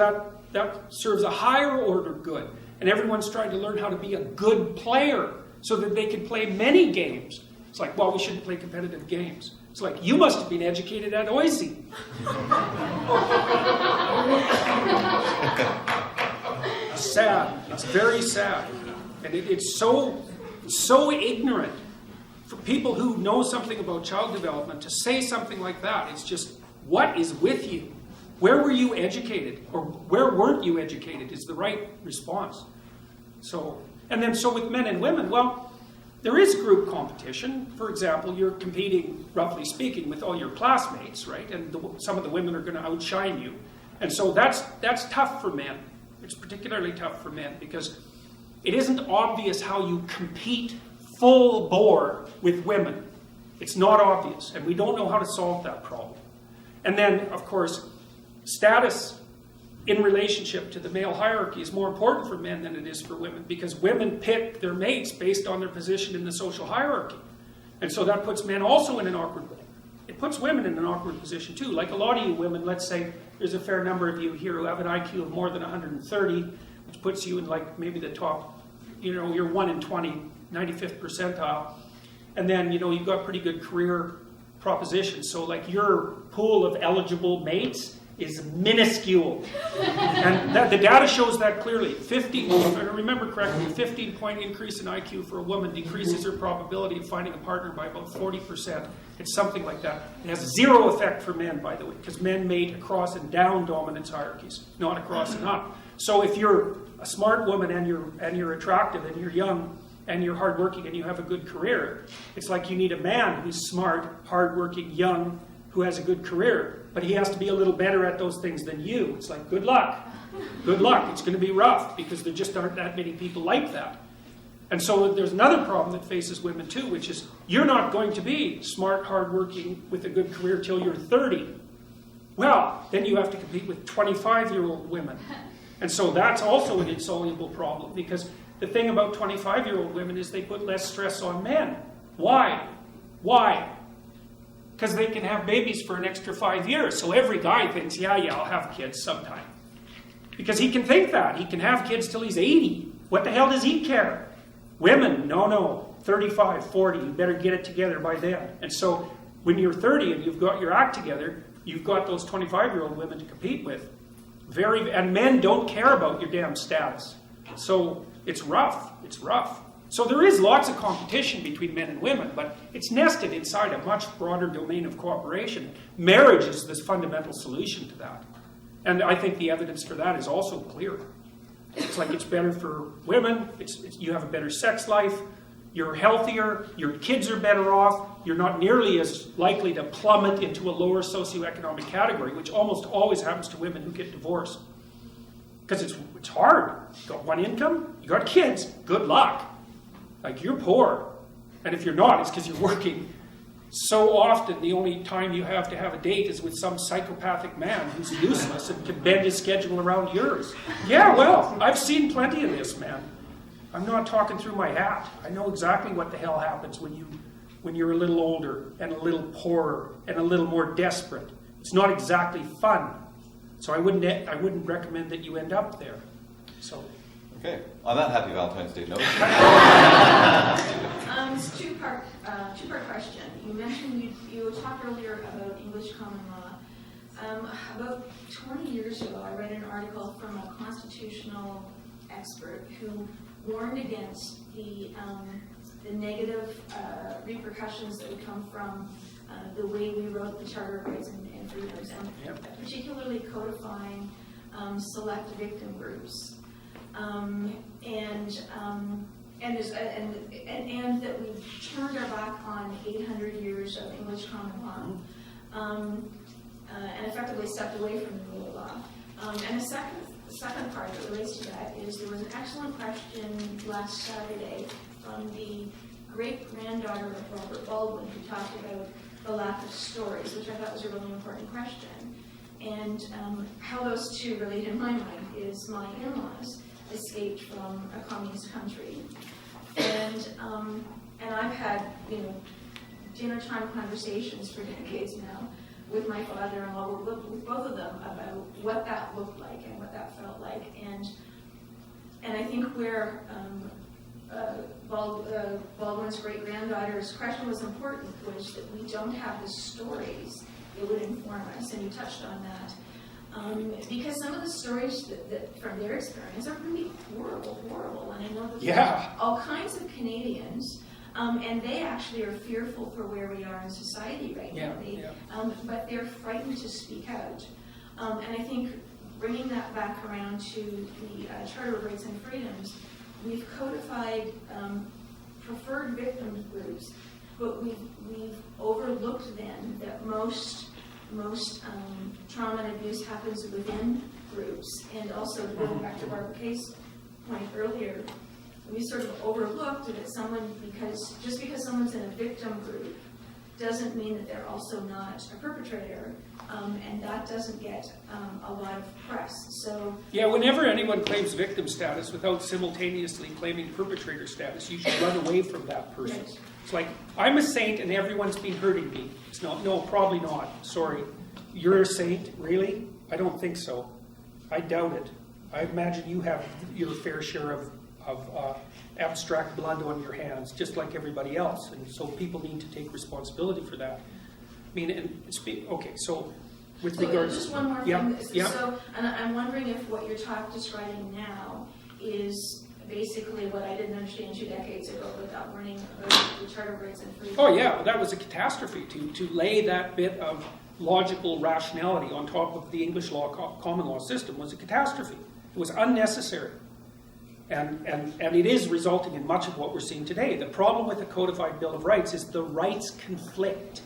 that serves a higher order good. And everyone's trying to learn how to be a good player so that they can play many games. It's like, well, we shouldn't play competitive games. It's like, you must have been educated at OISE. Sad. It's very sad. And it's so ignorant for people who know something about child development to say something like that. It's just, what is with you? Where were you educated? Or where weren't you educated is the right response. So with men and women, well, there is group competition. For example, you're competing, roughly speaking, with all your classmates, right? And some of the women are going to outshine you. And so that's tough for men. It's particularly tough for men because it isn't obvious how you compete full bore with women. It's not obvious, and we don't know how to solve that problem. And then, of course, status in relationship to the male hierarchy is more important for men than it is for women because women pick their mates based on their position in the social hierarchy. And so that puts men also in an awkward way. It puts women in an awkward position too. Like a lot of you women, let's say there's a fair number of you here who have an IQ of more than 130, which puts you in like maybe the top, you're 1 in 20, 95th percentile. And then, you've got pretty good career propositions. So like your pool of eligible mates is minuscule. And the data shows that clearly. If I remember correctly, a 15-point increase in IQ for a woman decreases her probability of finding a partner by about 40%. It's something like that. It has zero effect for men, by the way, because men mate across and down dominance hierarchies, not across and up. So if you're a smart woman and you're attractive and you're young and you're hardworking and you have a good career, it's like you need a man who's smart, hardworking, young, who has a good career, but he has to be a little better at those things than you. It's like, good luck. Good luck. It's going to be rough because there just aren't that many people like that. And so there's another problem that faces women too, which is you're not going to be smart, hardworking, with a good career till you're 30. Well, then you have to compete with 25-year-old women. And so that's also an insoluble problem because the thing about 25-year-old women is they put less stress on men. Why? Because they can have babies for an extra 5 years. So every guy thinks, yeah, I'll have kids sometime. Because he can think that. He can have kids till he's 80. What the hell does he care? Women, no, 35, 40, you better get it together by then. And so when you're 30 and you've got your act together, you've got those 25-year-old women to compete with. And men don't care about your damn status. So it's rough. So there is lots of competition between men and women, but it's nested inside a much broader domain of cooperation. Marriage is this fundamental solution to that. And I think the evidence for that is also clear. It's like it's better for women, you have a better sex life, you're healthier, your kids are better off, you're not nearly as likely to plummet into a lower socioeconomic category, which almost always happens to women who get divorced. Because it's hard. You got one income, you got kids, good luck. Like, you're poor. And if you're not, it's because you're working. So often, the only time you have to have a date is with some psychopathic man who's useless and can bend his schedule around yours. Yeah, well, I've seen plenty of this, man. I'm not talking through my hat. I know exactly what the hell happens when you're a little older and a little poorer and a little more desperate. It's not exactly fun. So I wouldn't recommend that you end up there. So. Okay, on that happy Valentine's Day note. It's two-part question. You mentioned you talked earlier about English common law About 20 years ago, I read an article from a constitutional expert who warned against the negative repercussions that would come from the way we wrote the Charter of Rights and Freedoms, and particularly codifying select victim groups, and that we've turned our back on 800 years of English common law, and effectively stepped away from the rule of law. And the second part that relates to that is there was an excellent question last Saturday from the great-granddaughter of Robert Baldwin, who talked about the lack of stories, which I thought was a really important question. And how those two relate in my mind is my in-laws escaped from a communist country. And I've had, dinner time conversations for decades now with my father-in-law, with both of them, about what that looked like and what that felt like. And I think where Baldwin's great-granddaughter's question was important was that we don't have the stories that would inform us, and you touched on that. Because some of the stories that from their experience are really horrible, and I know that all kinds of Canadians, and they actually are fearful for where we are in society right now. But they're frightened to speak out. And I think bringing that back around to the Charter of Rights and Freedoms, we've codified preferred victim groups, but we've overlooked then that most trauma and abuse happens within groups, and also going back to Barbara Kay's point earlier, we sort of overlooked that just because someone's in a victim group doesn't mean that they're also not a perpetrator, and that doesn't get a lot of press. So whenever anyone claims victim status without simultaneously claiming perpetrator status, you should run away from that person. Right. It's like, I'm a saint and everyone's been hurting me. It's not, no, probably not. Sorry. You're a saint? Really? I don't think so. I doubt it. I imagine you have your fair share of abstract blood on your hands, just like everybody else. And so people need to take responsibility for that. I mean, so with regards... Just one more thing. So, and I'm wondering if what you're describing now is basically what I didn't understand 2 decades ago with that warning about the Charter of Rights and Freedoms. Oh yeah, that was a catastrophe to lay that bit of logical rationality on top of the English law, common law system was a catastrophe. It was unnecessary. And it is resulting in much of what we're seeing today. The problem with the Codified Bill of Rights is the rights conflict,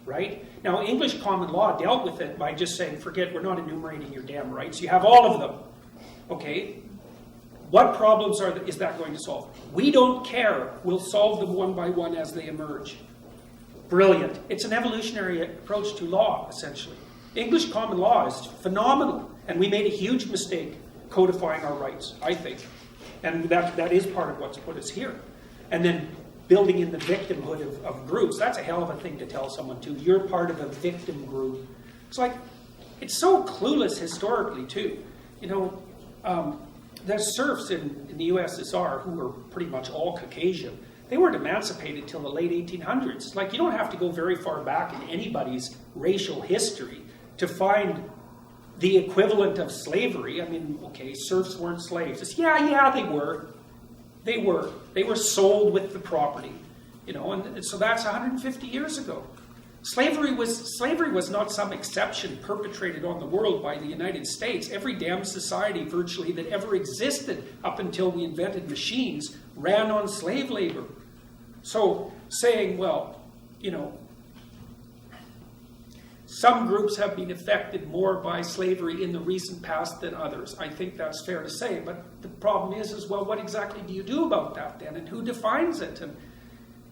right? Now, English common law dealt with it by just saying, forget, we're not enumerating your damn rights. You have all of them, okay? What problems is that going to solve? We don't care. We'll solve them one by one as they emerge. Brilliant. It's an evolutionary approach to law, essentially. English common law is phenomenal, and we made a huge mistake codifying our rights, I think. And that is part of what's put us here. And then building in the victimhood of groups, that's a hell of a thing to tell someone too. You're part of a victim group. It's like, it's so clueless historically too. There's serfs in the USSR who were pretty much all Caucasian. They weren't emancipated till the late 1800s. It's like, you don't have to go very far back in anybody's racial history to find the equivalent of slavery. I mean, okay, serfs weren't slaves. It's, yeah, they were. They were sold with the property, and so that's 150 years ago. Slavery was not some exception perpetrated on the world by the United States. Every damn society virtually that ever existed up until we invented machines ran on slave labor. So saying, well, some groups have been affected more by slavery in the recent past than others. I think that's fair to say. But the problem is well, what exactly do you do about that then? And who defines it? And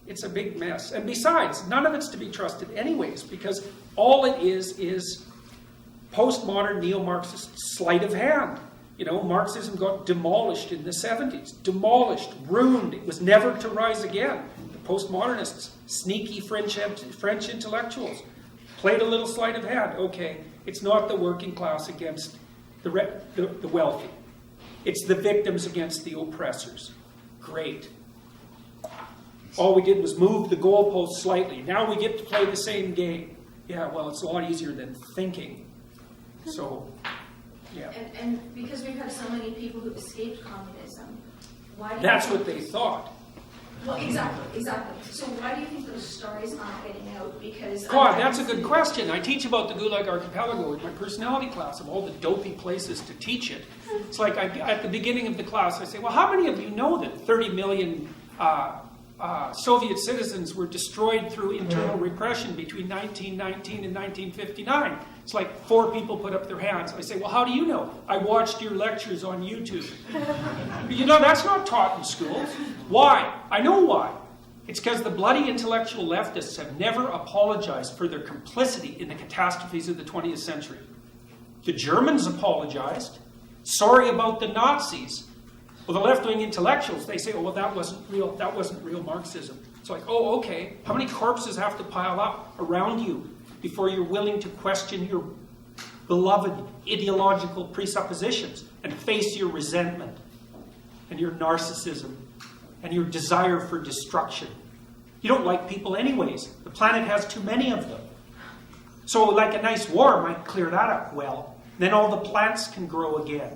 it's a big mess. And besides, none of it's to be trusted anyways, because all it is postmodern neo-Marxist sleight of hand. Marxism got demolished in the 70s. Demolished, ruined. It was never to rise again. The postmodernists, sneaky French intellectuals, played a little sleight of hand. Okay, it's not the working class against the wealthy. It's the victims against the oppressors. Great. All we did was move the goalposts slightly. Now we get to play the same game. Yeah, well, it's a lot easier than thinking. So, yeah. And because we've had so many people who've escaped communism, why do you That's think- what they thought. Well, exactly. So why do you think those stories aren't getting out? Because God, that's a good question. I teach about the Gulag Archipelago in my personality class of all the dopey places to teach it. It's like at the beginning of the class, I say, well, how many of you know that 30 million Soviet citizens were destroyed through internal repression between 1919 and 1959? It's like 4 people put up their hands. I say, well, how do you know? I watched your lectures on YouTube. You know, that's not taught in schools. Why? I know why. It's because the bloody intellectual leftists have never apologized for their complicity in the catastrophes of the 20th century. The Germans apologized. Sorry about the Nazis. Well, the left-wing intellectuals, they say, oh, well, that wasn't real Marxism. It's like, oh, okay. How many corpses have to pile up around you before you're willing to question your beloved ideological presuppositions and face your resentment and your narcissism and your desire for destruction? You don't like people anyways. The planet has too many of them. So like a nice war might clear that up well. Then all the plants can grow again.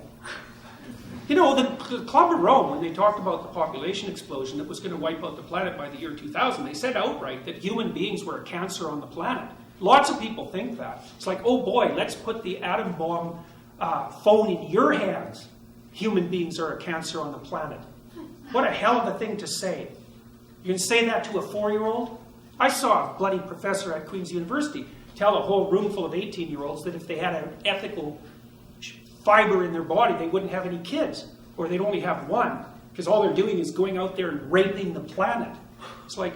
You know, the Club of Rome, when they talked about the population explosion that was going to wipe out the planet by the year 2000, they said outright that human beings were a cancer on the planet. Lots of people think that. It's like, oh boy, let's put the atom bomb phone in your hands. Human beings are a cancer on the planet. What a hell of a thing to say. You can say that to a 4-year-old? I saw a bloody professor at Queen's University tell a whole room full of 18-year-olds that if they had an ethical fiber in their body, they wouldn't have any kids. Or they'd only have one. Because all they're doing is going out there and raping the planet. It's like,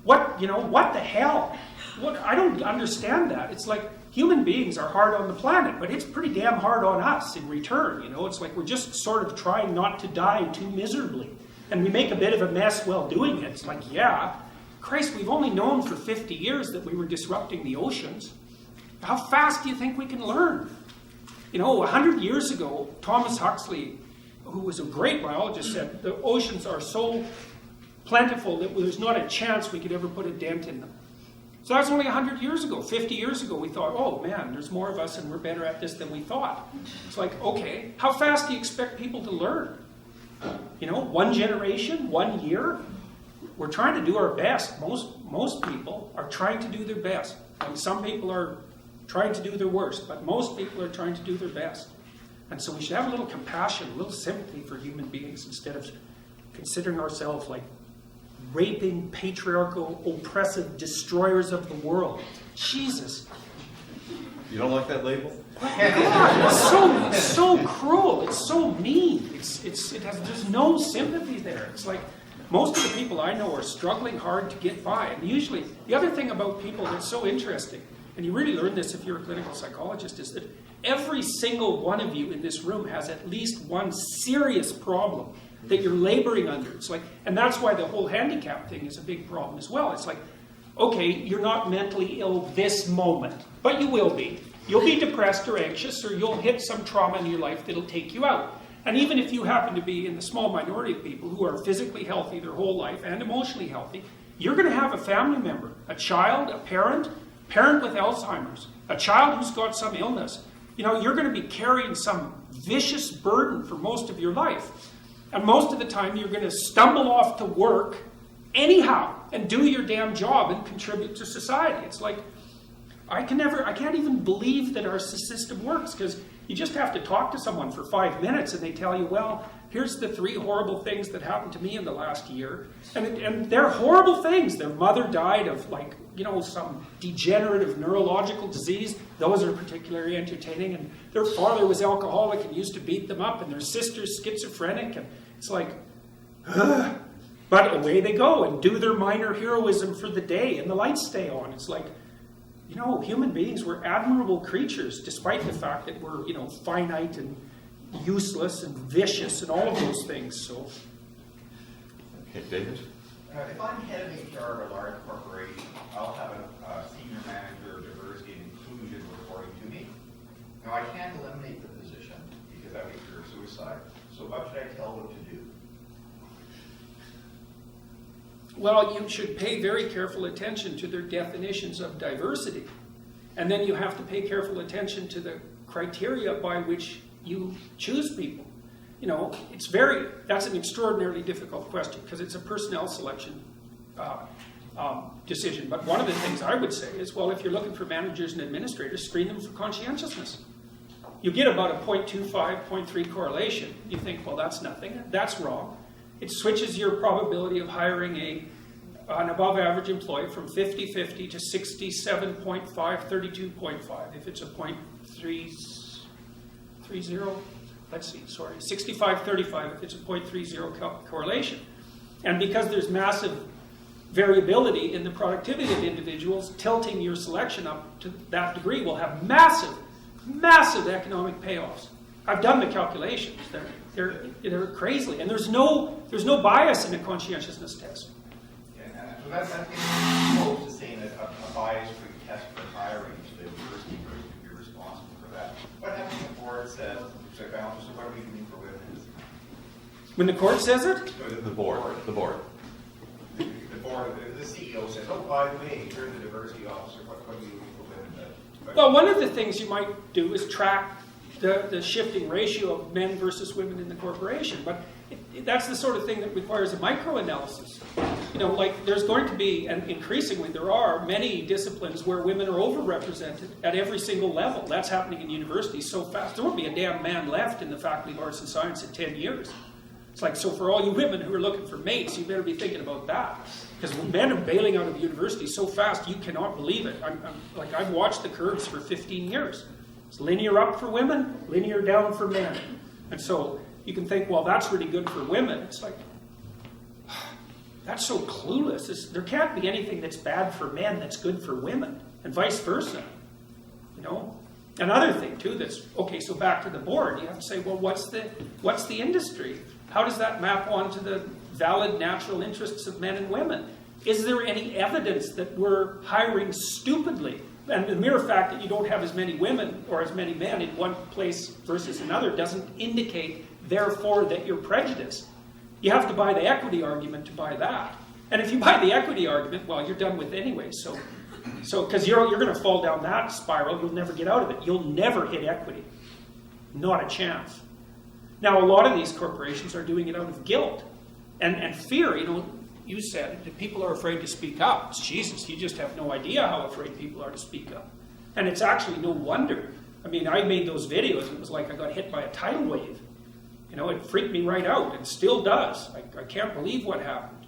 what the hell? I don't understand that. It's like human beings are hard on the planet, but it's pretty damn hard on us in return. You know, it's like we're just sort of trying not to die too miserably. And we make a bit of a mess while doing it. It's like, yeah, Christ, we've only known for 50 years that we were disrupting the oceans. How fast do you think we can learn? You know, 100 years ago, Thomas Huxley, who was a great biologist, said the oceans are so plentiful that there's not a chance we could ever put a dent in them. So that's only 100 years ago. 50 years ago, we thought, oh man, there's more of us and we're better at this than we thought. It's like, okay, how fast do you expect people to learn? You know, 1 generation, 1 year? We're trying to do our best. Most people are trying to do their best. And some people are trying to do their worst, but most people are trying to do their best. And so we should have a little compassion, a little sympathy for human beings instead of considering ourselves like raping, patriarchal, oppressive destroyers of the world. Jesus. You don't like that label? God, it's so cruel. It's so mean. There's no sympathy there. It's like most of the people I know are struggling hard to get by. And usually, the other thing about people that's so interesting, and you really learn this if you're a clinical psychologist, is that every single one of you in this room has at least one serious problem that you're laboring under. It's like, and that's why the whole handicap thing is a big problem as well. It's like, okay, you're not mentally ill this moment, but you will be. You'll be depressed or anxious, or you'll hit some trauma in your life that'll take you out. And even if you happen to be in the small minority of people who are physically healthy their whole life and emotionally healthy, you're going to have a family member, a child, a parent with Alzheimer's, a child who's got some illness. You know, you're going to be carrying some vicious burden for most of your life. And most of the time, you're going to stumble off to work anyhow and do your damn job and contribute to society. It's like, I can't even believe that our system works, because you just have to talk to someone for 5 minutes and they tell you, well, here's the 3 horrible things that happened to me in the last year. And they're horrible things. Their mother died of, like, you know, some degenerative neurological disease. Those are particularly entertaining. And their father was alcoholic and used to beat them up. And their sister's schizophrenic. And it's like, ugh. But away they go and do their minor heroism for the day. And the lights stay on. It's like, you know, human beings, we're admirable creatures, despite the fact that we're, you know, finite and useless and vicious and all of those things. So, Okay, David? If I'm head of HR of a large corporation, I'll have a senior manager of diversity and inclusion reporting to me. Now, I can't eliminate the position because that would be pure suicide. So what should I tell them to do? well, you should pay very careful attention to their definitions of diversity. And then you have to pay careful attention to the criteria by which you choose people? You know, that's an extraordinarily difficult question because it's a personnel selection decision. But one of the things I would say is, well, if you're looking for managers and administrators, screen them for conscientiousness. You get about a 0.25, 0.3 correlation. You think, well, that's nothing. That's wrong. It switches your probability of hiring an above-average employee from 50-50 to 67.5, 32.5. If it's a 0.30, let's see, sorry, 65-35 if it's a 0.30 correlation. And because there's massive variability in the productivity of individuals, tilting your selection up to that degree will have massive economic payoffs. I've done the calculations. They're crazy, and there's no bias in a conscientiousness test. Yeah, so that's opposed to saying that a bias-free test for hiring, so the university group would be responsible for that. What happens when the board says, so what are we doing for women? When the court says it? The board. The board, the CEO says, oh, by the way, you're the diversity officer, what are you doing for women? Well, one of the things you might do is track the shifting ratio of men versus women in the corporation. But that's the sort of thing that requires a microanalysis. You know, like there's going to be, and increasingly there are, many disciplines where women are overrepresented at every single level. That's happening in universities so fast. There won't be a damn man left in the Faculty of Arts and Science in 10 years. It's like, so for all you women who are looking for mates, you better be thinking about that. Because men are bailing out of the university so fast, you cannot believe it. I've watched the curves for 15 years. It's linear up for women, linear down for men. And so you can think, well, that's really good for women. It's like, that's so clueless. There can't be anything that's bad for men that's good for women, and vice versa. You know? Another thing, too, that's, okay, so back to the board, you have to say, well, what's the industry? How does that map onto the valid natural interests of men and women? Is there any evidence that we're hiring stupidly? And the mere fact that you don't have as many women or as many men in one place versus another doesn't indicate, therefore, that you're prejudiced. You have to buy the equity argument to buy that. And if you buy the equity argument, well, you're done with anyway. So because you're going to fall down that spiral, you'll never get out of it. You'll never hit equity. Not a chance. Now, a lot of these corporations are doing it out of guilt and fear. You know, you said that people are afraid to speak up. Jesus, you just have no idea how afraid people are to speak up. And it's actually no wonder. I mean, I made those videos, and it was like I got hit by a tidal wave. You know, it freaked me right out, and still does. I can't believe what happened.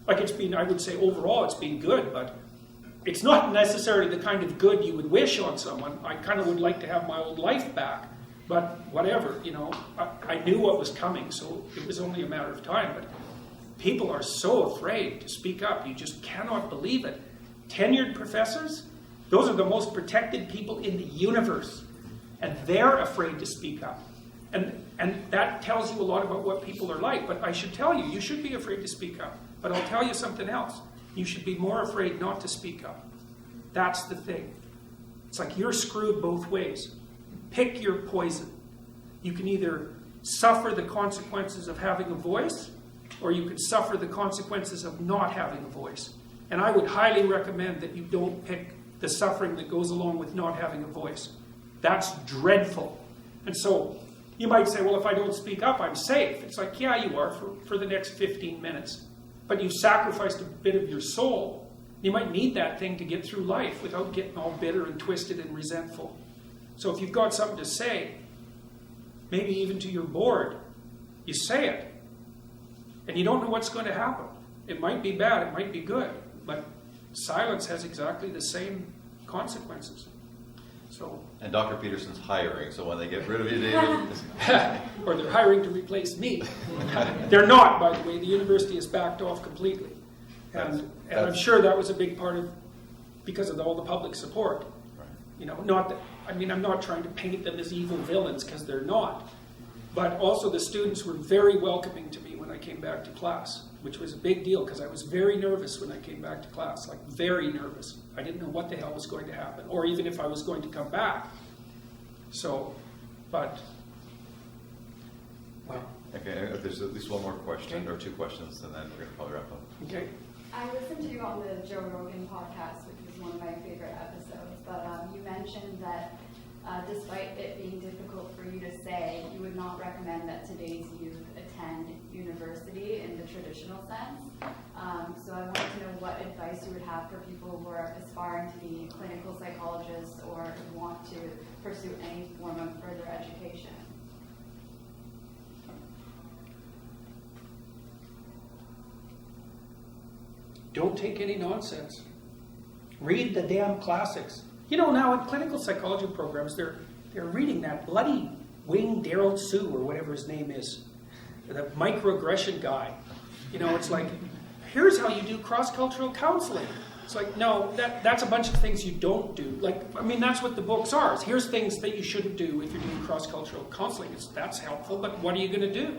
Like, it's been, I would say overall, it's been good, but it's not necessarily the kind of good you would wish on someone. I kind of would like to have my old life back. But whatever, you know, I knew what was coming, so it was only a matter of time. But people are so afraid to speak up. You just cannot believe it. Tenured professors, those are the most protected people in the universe. And they're afraid to speak up. And that tells you a lot about what people are like. But I should tell you, you should be afraid to speak up. But I'll tell you something else. You should be more afraid not to speak up. That's the thing. It's like you're screwed both ways. Pick your poison. You can either suffer the consequences of having a voice, or you can suffer the consequences of not having a voice. And I would highly recommend that you don't pick the suffering that goes along with not having a voice. That's dreadful. And so you might say, well, if I don't speak up, I'm safe. It's like, yeah, you are for the next 15 minutes. But you've sacrificed a bit of your soul. You might need that thing to get through life without getting all bitter and twisted and resentful. So if you've got something to say, maybe even to your board, you say it. And you don't know what's going to happen. It might be bad, it might be good, but silence has exactly the same consequences. So, and Dr. Peterson's hiring, so when they get rid of you, or they're hiring to replace me. They're not, by the way. The university has backed off completely. And I'm sure that was a big part of, because of all the public support. Right. You know, not that, I mean, I'm not trying to paint them as evil villains, because they're not. But also the students were very welcoming to me when I came back to class, which was a big deal, because I was very nervous when I came back to class, like very nervous. I didn't know what the hell was going to happen, or even if I was going to come back. So, but, well. Okay, there's at least one more question, or two questions, and then we're going to probably wrap up. Okay. I listened to you on the Joe Rogan podcast, which was one of my favorite episodes, but you mentioned that despite it being difficult for you to say, you would not recommend that today's youth attend university in the traditional sense. So I wanted to know what advice you would have for people who are aspiring to be clinical psychologists or who want to pursue any form of further education. Don't take any nonsense. Read the damn classics. You know, now in clinical psychology programs, they're reading that bloody Wing Daryl Sue or whatever his name is, the microaggression guy. You know, it's like, here's how you do cross-cultural counseling. It's like, no, that's a bunch of things you don't do. Like, I mean, that's what the books are. It's, here's things that you shouldn't do if you're doing cross-cultural counseling. That's helpful, but what are you going to do?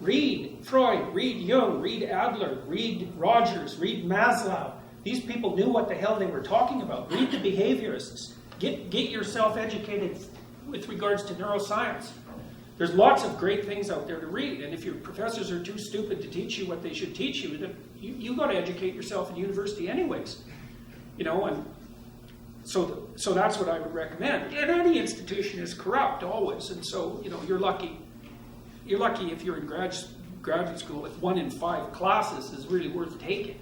Read Freud, read Jung, read Adler, read Rogers, read Maslow. These people knew what the hell they were talking about. Read the behaviorists. Get yourself educated with regards to neuroscience. There's lots of great things out there to read, and if your professors are too stupid to teach you what they should teach you, then you got to educate yourself in university anyways. You know, and so that's what I would recommend. And any institution is corrupt always, and so, you know, you're lucky. You're lucky if you're in graduate school if 1 in 5 classes is really worth taking.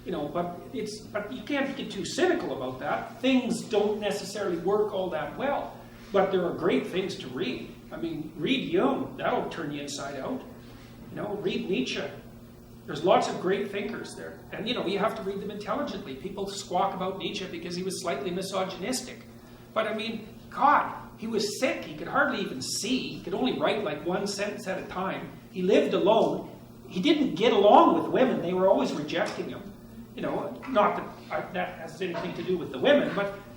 You know, but you can't get too cynical about that. Things don't necessarily work all that well, but there are great things to read. I mean, read Jung, that'll turn you inside out. You know, read Nietzsche. There's lots of great thinkers there. And, you know, you have to read them intelligently. People squawk about Nietzsche because he was slightly misogynistic. But, I mean, God, he was sick. He could hardly even see. He could only write like one sentence at a time. He lived alone. He didn't get along with women. They were always rejecting him. You know, not that that has anything to do with the women,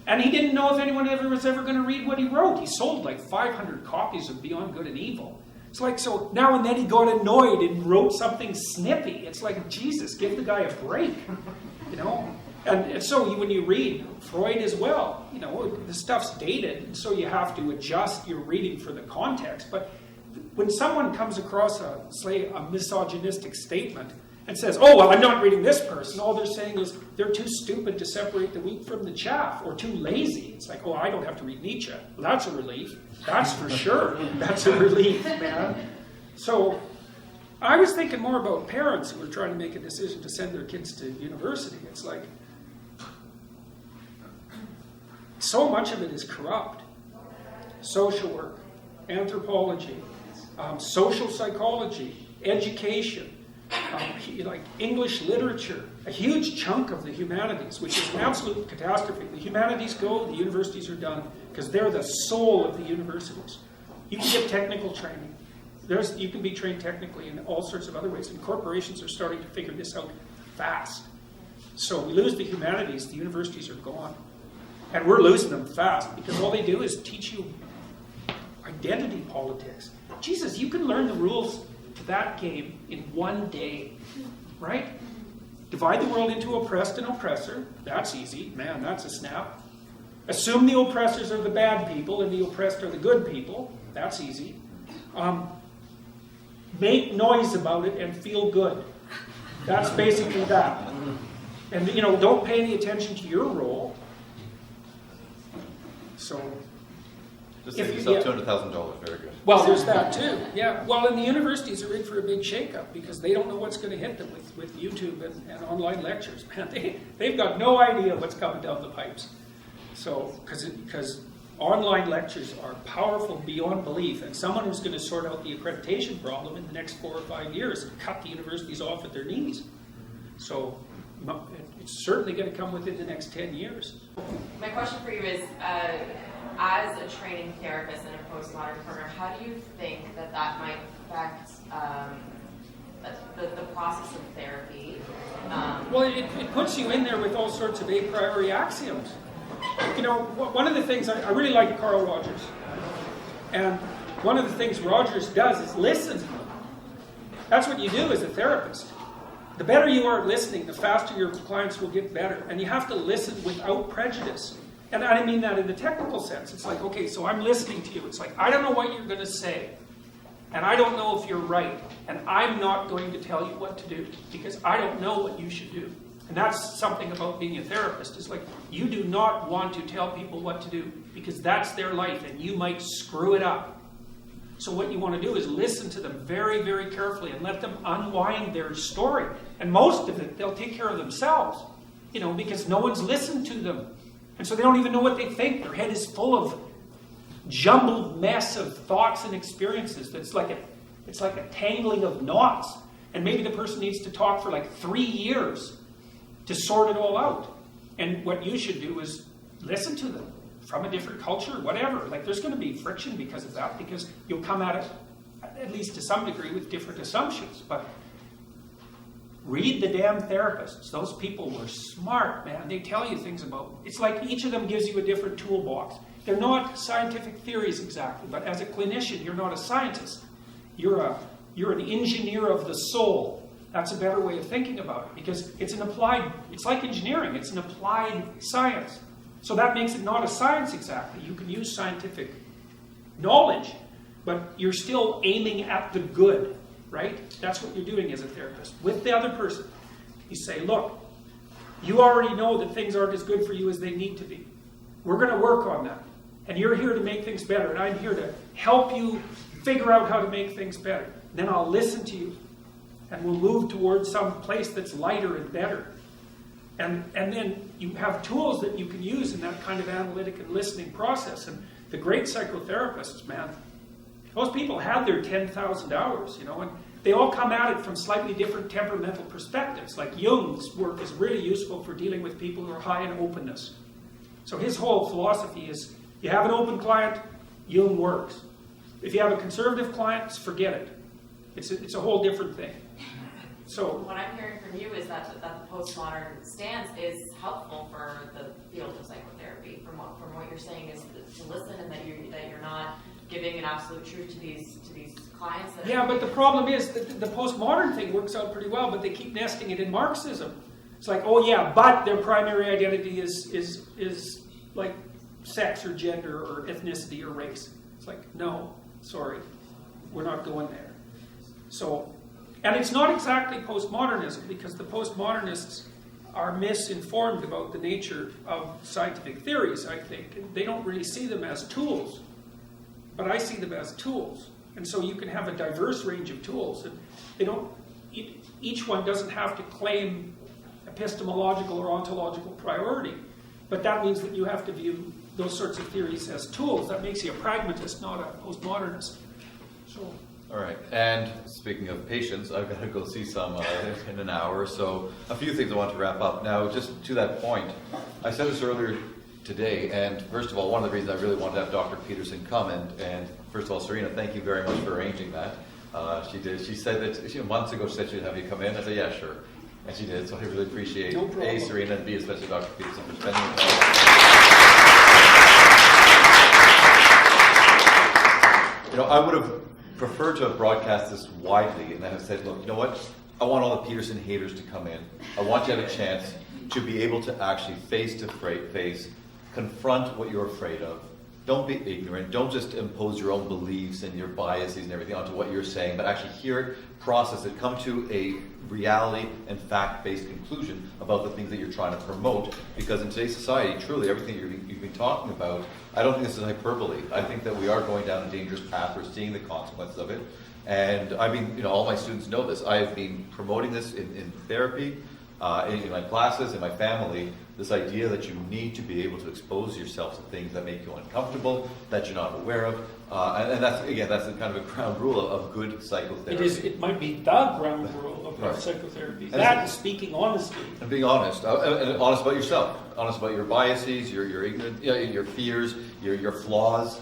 and he didn't know if anyone was ever going to read what he wrote. He sold like 500 copies of Beyond Good and Evil. It's like, so now and then he got annoyed and wrote something snippy. It's like, Jesus, give the guy a break, you know? And so when you read Freud as well, you know, the stuff's dated, and so you have to adjust your reading for the context. But when someone comes across a misogynistic statement and says, oh, well, I'm not reading this person, all they're saying is they're too stupid to separate the wheat from the chaff, or too lazy. It's like, oh, I don't have to read Nietzsche. Well, that's a relief. That's for sure. That's a relief, man. So I was thinking more about parents who are trying to make a decision to send their kids to university. It's like, so much of it is corrupt. Social work, anthropology, social psychology, education, like English literature, a huge chunk of the humanities, which is an absolute catastrophe. The humanities go, the universities are done, because they're the soul of the universities. You can get technical training. You can be trained technically in all sorts of other ways, and corporations are starting to figure this out fast. So we lose the humanities, the universities are gone. And we're losing them fast, because all they do is teach you identity politics. Jesus, you can learn the rules to that game in one day, right? Divide the world into oppressed and oppressor. That's easy. Man, that's a snap. Assume the oppressors are the bad people and the oppressed are the good people. That's easy. Make noise about it and feel good. That's basically that. And, you know, don't pay any attention to your role. So, just save yourself $200,000. Very good. Well, there's that too. Yeah. Well, and the universities are in for a big shakeup because they don't know what's going to hit them with YouTube and online lectures. Man, they've got no idea what's coming down the pipes. So, because online lectures are powerful beyond belief, and someone who's going to sort out the accreditation problem in the next 4 or 5 years and cut the universities off at their knees. So, it's certainly going to come within the next 10 years. My question for you is, as a training therapist in a postmodern program, how do you think that might affect the process of therapy? Well, it puts you in there with all sorts of a priori axioms. You know, one of the things, I really like Carl Rogers. And one of the things Rogers does is listen. That's what you do as a therapist. The better you are at listening, the faster your clients will get better. And you have to listen without prejudice. And I mean that in the technical sense. It's like, okay, so I'm listening to you. It's like, I don't know what you're going to say. And I don't know if you're right. And I'm not going to tell you what to do because I don't know what you should do. And that's something about being a therapist. It's like, you do not want to tell people what to do because that's their life and you might screw it up. So what you want to do is listen to them very, very carefully and let them unwind their story. And most of it, they'll take care of themselves, you know, because no one's listened to them. And so they don't even know what they think. Their head is full of jumbled mess of thoughts and experiences. It's like a tangling of knots. And maybe the person needs to talk for like 3 years to sort it all out. And what you should do is listen to them from a different culture, whatever. Like, there's going to be friction because of that, because you'll come at it, at least to some degree, with different assumptions. But read the damn therapists. Those people were smart, man. They tell you things about... It's like each of them gives you a different toolbox. They're not scientific theories exactly, but as a clinician, you're not a scientist. You're an engineer of the soul. That's a better way of thinking about it, because it's like engineering. It's an applied science. So that makes it not a science exactly. You can use scientific knowledge, but you're still aiming at the good, right? That's what you're doing as a therapist. With the other person, you say, look, you already know that things aren't as good for you as they need to be. We're going to work on that. And you're here to make things better, and I'm here to help you figure out how to make things better. Then I'll listen to you, and we'll move towards some place that's lighter and better. And then you have tools that you can use in that kind of analytic and listening process. And the great psychotherapists, man, those people had their 10,000 hours, you know, and they all come at it from slightly different temperamental perspectives. Like Jung's work is really useful for dealing with people who are high in openness. So his whole philosophy is, you have an open client, Jung works. If you have a conservative client, forget it. It's a whole different thing. So what I'm hearing from you is that the postmodern stance is helpful for the field of psychotherapy. From what you're saying is to listen, and that you're not giving an absolute truth to these clients. Yeah, but the problem is that the postmodern thing works out pretty well, but they keep nesting it in Marxism. It's like, oh yeah, but their primary identity is like sex or gender or ethnicity or race. It's like, no, sorry, we're not going there. So. And it's not exactly postmodernism, because the postmodernists are misinformed about the nature of scientific theories, I think. And they don't really see them as tools, but I see them as tools. And so you can have a diverse range of tools. And they don't. Each one doesn't have to claim epistemological or ontological priority, but that means that you have to view those sorts of theories as tools. That makes you a pragmatist, not a postmodernist. So. All right, and speaking of patients, I've got to go see some in an hour, so a few things I want to wrap up. Now, just to that point, I said this earlier today, and first of all, one of the reasons I really wanted to have Dr. Peterson come, and first of all, Serena, thank you very much for arranging that. She did. She said that months ago she said she'd have you come in. I said, yeah, sure. And she did, so I really appreciate A, Serena, and B, especially Dr. Peterson for spending the time. You know, I would have prefer to have broadcast this widely and then have said, look, you know what? I want all the Peterson haters to come in. I want you to have a chance to be able to actually face confront what you're afraid of. Don't be ignorant. Don't just impose your own beliefs and your biases and everything onto what you're saying, but actually hear it, process it, come to a reality and fact-based conclusion about the things that you're trying to promote. Because in today's society, truly, everything you've been talking about, I don't think this is hyperbole. I think that we are going down a dangerous path. We're seeing the consequences of it. And I mean, you know, all my students know this. I have been promoting this in therapy, in my classes, in my family, this idea that you need to be able to expose yourself to things that make you uncomfortable, that you're not aware of. And that's, again, that's the kind of a ground rule of good psychotherapy. It might be the ground rule of right. Psychotherapy. And that is speaking honestly. And being honest. And honest about yourself. Honest about your biases, your ignorance, your fears, your flaws.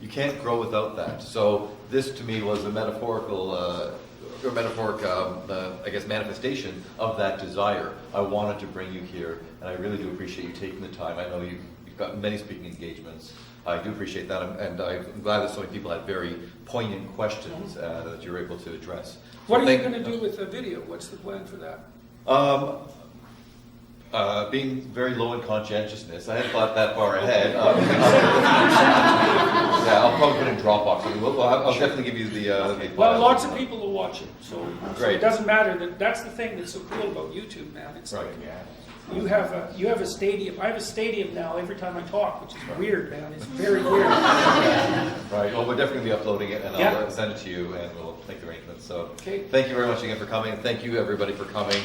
You can't grow without that. So this, to me, was a I guess, manifestation of that desire. I wanted to bring you here, and I really do appreciate you taking the time. I know you've got many speaking engagements. I do appreciate that, and I'm glad that so many people had very poignant questions that you're able to address. What are you going to do with the video? What's the plan for that? being very low in conscientiousness, I hadn't thought that far ahead. Yeah, I'll probably put it in Dropbox. I mean, I'll definitely give you the Well, file. lots of people will watch it, so Great. it doesn't matter. That's the thing that's so cool about YouTube, man. It's Right. like you have a stadium. I have a stadium now every time I talk, which is weird, man. It's very weird. Right. Well, we're definitely gonna be uploading it, and Yeah. I'll send it to you, and we'll make the arrangements. So, Okay. thank you very much again for coming. Thank you everybody for coming.